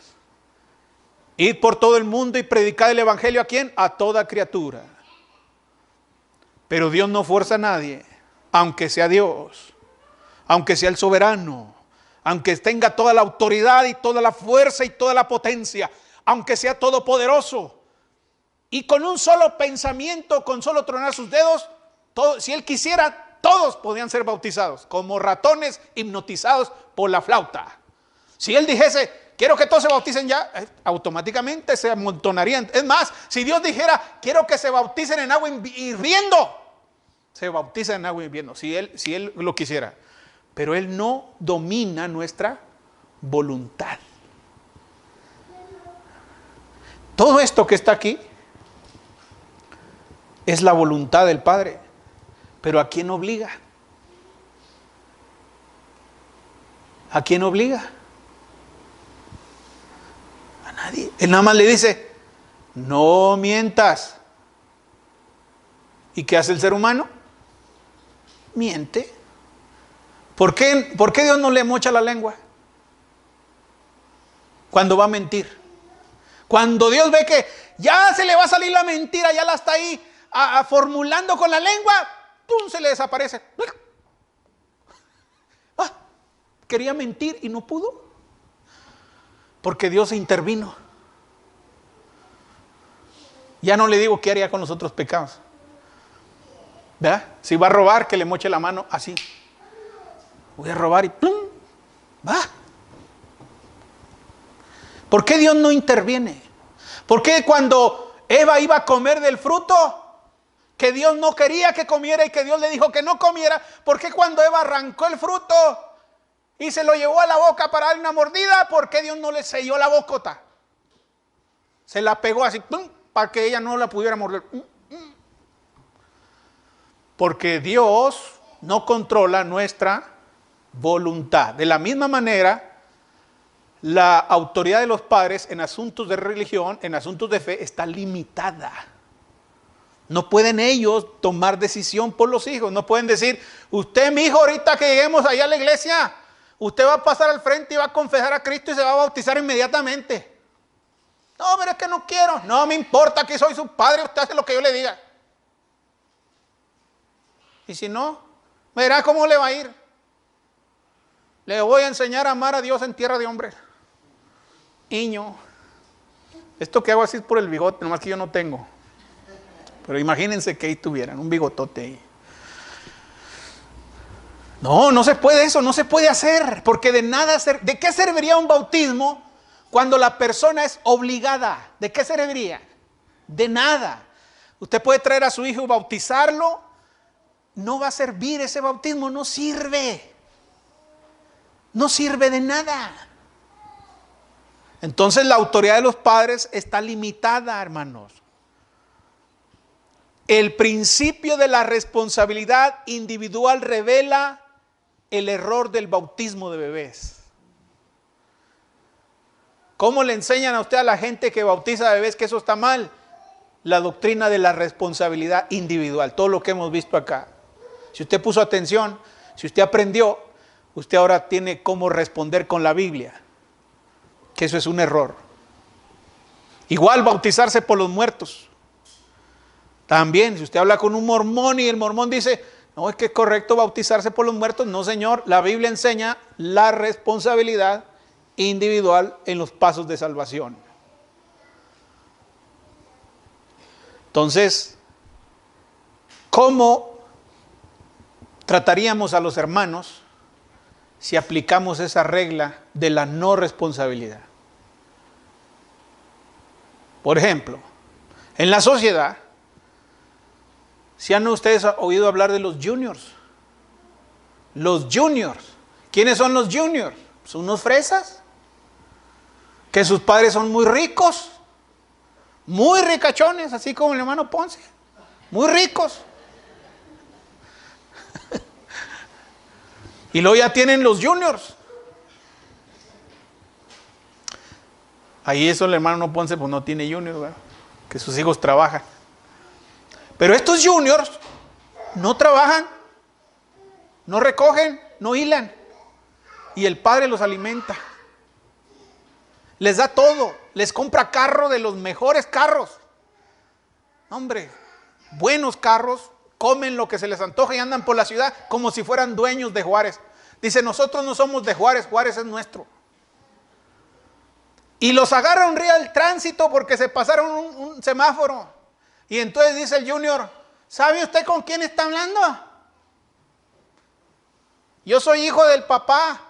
Speaker 1: Ir por todo el mundo y predicar el evangelio ¿a quién? A toda criatura. Pero Dios no fuerza a nadie, aunque sea Dios, aunque sea el soberano, aunque tenga toda la autoridad y toda la fuerza y toda la potencia, aunque sea todopoderoso. Y con un solo pensamiento, con solo tronar sus dedos, si Él quisiera, todos podían ser bautizados, como ratones hipnotizados por la flauta. Si él dijese, quiero que todos se bauticen ya, automáticamente se amontonarían. Es más, si Dios dijera, quiero que se bauticen en agua hirviendo, se bautizan en agua hirviendo, si él lo quisiera. Pero Él no domina nuestra voluntad. Todo esto que está aquí es la voluntad del Padre. Pero ¿a quién obliga? ¿A quién obliga? A nadie. Él nada más le dice, no mientas. ¿Y qué hace el ser humano? Miente. ¿Por qué Dios no le mocha la lengua cuando va a mentir? Cuando Dios ve que ya se le va a salir la mentira, ya la está ahí formulando con la lengua, ¡pum!, se le desaparece. Quería mentir y no pudo, porque Dios intervino. Ya no le digo qué haría con los otros pecados. ¿Verdad? Si va a robar, que le moche la mano así. Voy a robar y ¡plum! Va. ¿Por qué Dios no interviene? ¿Por qué cuando Eva iba a comer del fruto que Dios no quería que comiera y que Dios le dijo que no comiera? ¿Por qué cuando Eva arrancó el fruto y se lo llevó a la boca para darle una mordida, por qué Dios no le selló la bocota? Se la pegó así, ¡pum!, para que ella no la pudiera morder. Porque Dios no controla nuestra voluntad. De la misma manera, la autoridad de los padres en asuntos de religión, en asuntos de fe, está limitada. No pueden ellos tomar decisión por los hijos. No pueden decir, usted, mi hijo, ahorita que lleguemos allá a la iglesia, usted va a pasar al frente y va a confesar a Cristo y se va a bautizar inmediatamente. No, pero es que no quiero. No me importa que soy su padre, usted hace lo que yo le diga. Y si no, verá cómo le va a ir. Le voy a enseñar a amar a Dios en tierra de hombres. Niño, esto que hago así es por el bigote, nomás que yo no tengo. Pero imagínense que ahí tuvieran un bigotote ahí. No, no se puede eso, no se puede hacer, porque ¿de qué serviría un bautismo cuando la persona es obligada? ¿De qué serviría? De nada. Usted puede traer a su hijo y bautizarlo, no va a servir ese bautismo, no sirve. No sirve de nada. Entonces la autoridad de los padres está limitada, hermanos. El principio de la responsabilidad individual revela el error del bautismo de bebés. ¿Cómo le enseñan a usted a la gente que bautiza a bebés que eso está mal? La doctrina de la responsabilidad individual, todo lo que hemos visto acá. Si usted puso atención, si usted aprendió, usted ahora tiene cómo responder con la Biblia, que eso es un error. Igual bautizarse por los muertos. También, si usted habla con un mormón y el mormón dice, no, es que es correcto bautizarse por los muertos. No, señor, la Biblia enseña la responsabilidad individual en los pasos de salvación. Entonces, ¿cómo trataríamos a los hermanos si aplicamos esa regla de la no responsabilidad? Por ejemplo, en la sociedad, ¿si han ustedes oído hablar de los juniors? Los juniors. ¿Quiénes son los juniors? Son unos fresas que sus padres son muy ricos, muy ricachones, así como el hermano Ponce, muy ricos. Y luego ya tienen los juniors. Ahí eso el hermano Ponce pues no tiene juniors, ¿verdad? Que sus hijos trabajan. Pero estos juniors no trabajan, no recogen, no hilan. Y el padre los alimenta. Les da todo. Les compra carro de los mejores carros. Hombre, buenos carros. Comen lo que se les antoja y andan por la ciudad como si fueran dueños de Juárez. Dice, nosotros no somos de Juárez, Juárez es nuestro. Y los agarra un real tránsito porque se pasaron un semáforo. Y entonces dice el junior, ¿sabe usted con quién está hablando? Yo soy hijo del papá.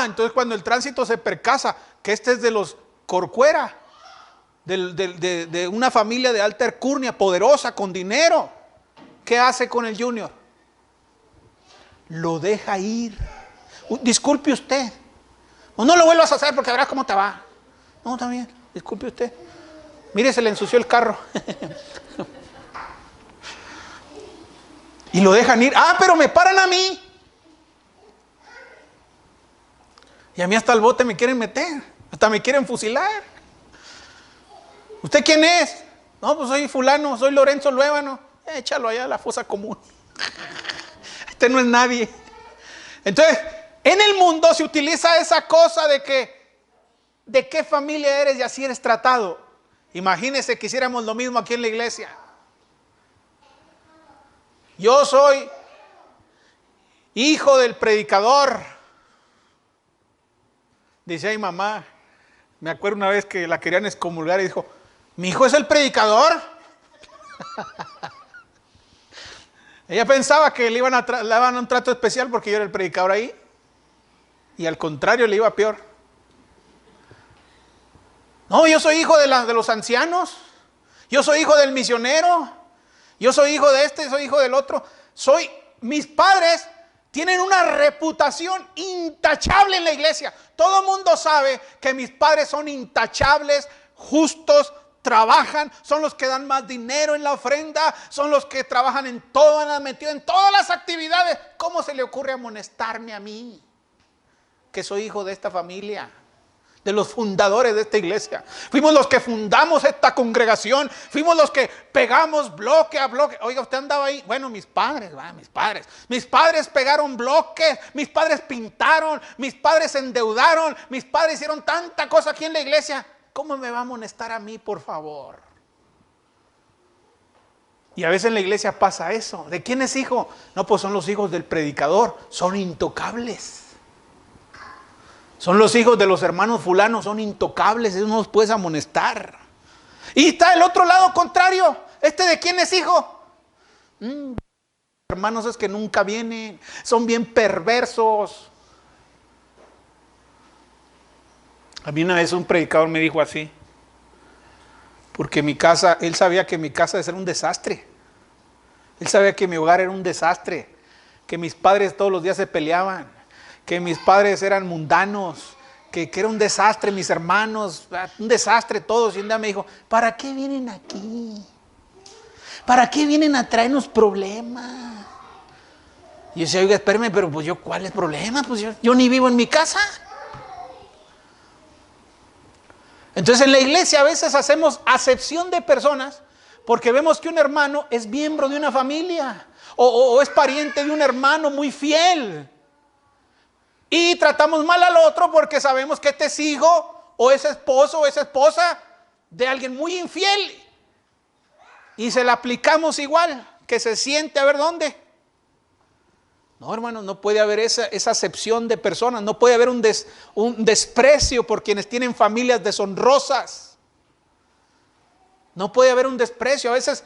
Speaker 1: Entonces cuando el tránsito se percasa que este es de los Corcuera, de una familia de alta alcurnia, poderosa, con dinero, ¿qué hace con el Junior? Lo deja ir. Disculpe usted. O no lo vuelvas a hacer porque verás cómo te va. No, está bien, disculpe usted. Mire, se le ensució el carro. Y lo dejan ir. Pero me paran a mí. Y a mí hasta el bote me quieren meter. Hasta me quieren fusilar. ¿Usted quién es? No, pues soy fulano, soy Lorenzo Luébano. Échalo allá a la fosa común. Este no es nadie. Entonces, en el mundo se utiliza esa cosa de qué familia eres y así eres tratado. Imagínense que hiciéramos lo mismo aquí en la iglesia. Yo soy hijo del predicador. Dice ay mamá, me acuerdo una vez que la querían excomulgar y dijo, ¿mi hijo es el predicador? Ella pensaba que le iban a dar un trato especial porque yo era el predicador ahí. Y al contrario, le iba peor. No, yo soy hijo de los ancianos. Yo soy hijo del misionero. Yo soy hijo de este, soy hijo del otro. Mis padres tienen una reputación intachable en la iglesia. Todo el mundo sabe que mis padres son intachables, justos, trabajan, son los que dan más dinero en la ofrenda, son los que trabajan en todo, metidos en todas las actividades. ¿Cómo se le ocurre amonestarme a mí, que soy hijo de esta familia, de los fundadores de esta iglesia? Fuimos los que fundamos esta congregación, fuimos los que pegamos bloque a bloque. Oiga, usted andaba ahí. Bueno, mis padres pegaron bloques, mis padres pintaron, mis padres se endeudaron, mis padres hicieron tanta cosa aquí en la iglesia. ¿Cómo me va a amonestar a mí, por favor? Y a veces en la iglesia pasa eso. ¿De quién es hijo? No, pues son los hijos del predicador, son intocables. Son los hijos de los hermanos fulanos, son intocables, eso no los puedes amonestar. Y está el otro lado contrario. ¿De quién es hijo? Hermanos es que nunca vienen, son bien perversos. A mí una vez un predicador me dijo así, porque mi casa, él sabía que mi casa era un desastre. Él sabía que mi hogar era un desastre, que mis padres todos los días se peleaban, que mis padres eran mundanos, que era un desastre, mis hermanos, un desastre todos. Y un día me dijo, ¿para qué vienen aquí? ¿Para qué vienen a traernos problemas? Y yo decía, oiga, espérame, pero pues yo, ¿cuál es el problema? Pues yo ni vivo en mi casa. Entonces en la iglesia a veces hacemos acepción de personas porque vemos que un hermano es miembro de una familia o es pariente de un hermano muy fiel. Y tratamos mal al otro porque sabemos que este es hijo o es esposo o es esposa de alguien muy infiel. Y se la aplicamos igual, que se siente a ver dónde. No, hermanos, no puede haber esa acepción de personas. No puede haber un desprecio por quienes tienen familias deshonrosas. No puede haber un desprecio. A veces,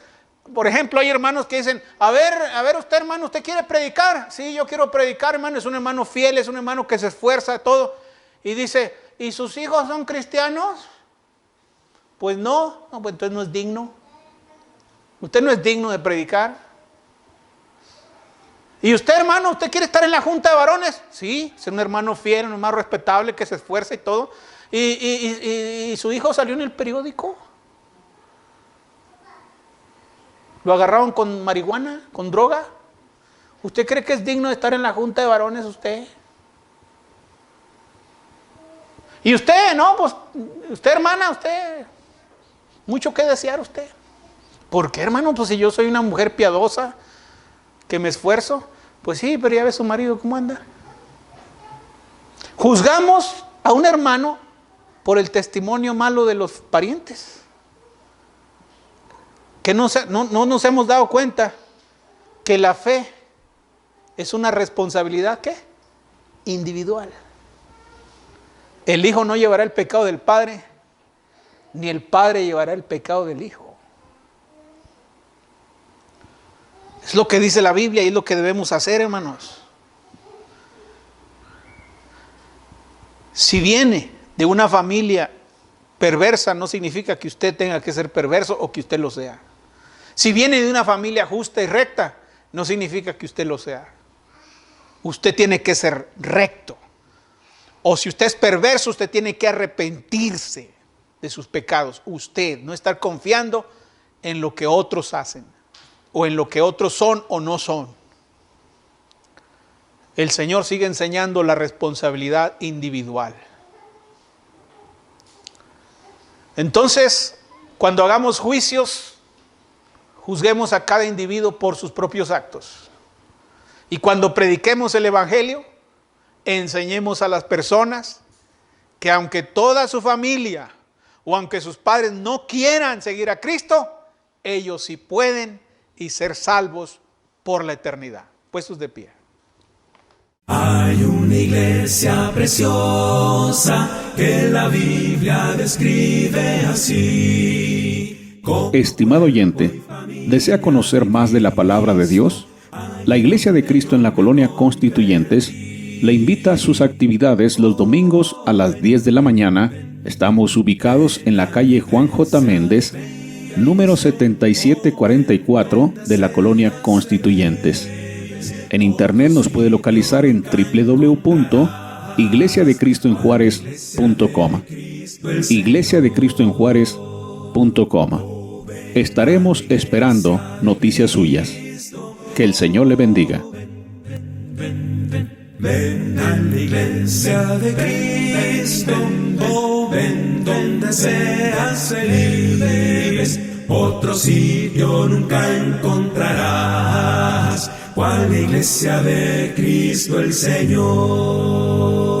Speaker 1: por ejemplo, hay hermanos que dicen, a ver usted, hermano, ¿usted quiere predicar? Sí, yo quiero predicar, hermano. Es un hermano fiel, es un hermano que se esfuerza de todo. Y dice, ¿y sus hijos son cristianos? Pues no, pues entonces no es digno. Usted no es digno de predicar. ¿Y usted, hermano, usted quiere estar en la junta de varones? Sí, es un hermano fiel, un hermano respetable que se esfuerza y todo. ¿Y su hijo salió en el periódico? ¿Lo agarraron con marihuana, con droga? ¿Usted cree que es digno de estar en la junta de varones usted? ¿Y usted? No, pues usted, hermana, usted, mucho que desear usted. ¿Por qué, hermano? Pues si yo soy una mujer piadosa, que me esfuerzo. Pues sí, pero ya ve su marido cómo anda. Juzgamos a un hermano por el testimonio malo de los parientes. Que no nos hemos dado cuenta que la fe es una responsabilidad, ¿qué? Individual. El hijo no llevará el pecado del padre, ni el padre llevará el pecado del hijo. Es lo que dice la Biblia y es lo que debemos hacer, hermanos. Si viene de una familia perversa, no significa que usted tenga que ser perverso o que usted lo sea. Si viene de una familia justa y recta, no significa que usted lo sea. Usted tiene que ser recto. O si usted es perverso, usted tiene que arrepentirse de sus pecados. Usted, no estar confiando en lo que otros hacen, o en lo que otros son o no son. El Señor sigue enseñando la responsabilidad individual. Entonces, cuando hagamos juicios, juzguemos a cada individuo por sus propios actos. Y cuando prediquemos el Evangelio, enseñemos a las personas que aunque toda su familia o aunque sus padres no quieran seguir a Cristo, ellos sí pueden y ser salvos por la eternidad. Puestos de pie.
Speaker 2: Hay una iglesia preciosa que la Biblia describe así.
Speaker 3: Estimado oyente, ¿desea conocer más de la palabra de Dios? La Iglesia de Cristo en la Colonia Constituyentes le invita a sus actividades los domingos a las 10 de la mañana. Estamos ubicados en la calle Juan J. Méndez, número 7744 de la Colonia Constituyentes. En internet nos puede localizar en www.iglesiadecristoenjuarez.com. iglesiadecristoenjuarez.com. Estaremos esperando noticias suyas. Que el Señor le bendiga.
Speaker 2: Ven a la iglesia de Cristo, ven donde seas feliz. Otro sitio nunca encontrarás, cual la iglesia de Cristo el Señor.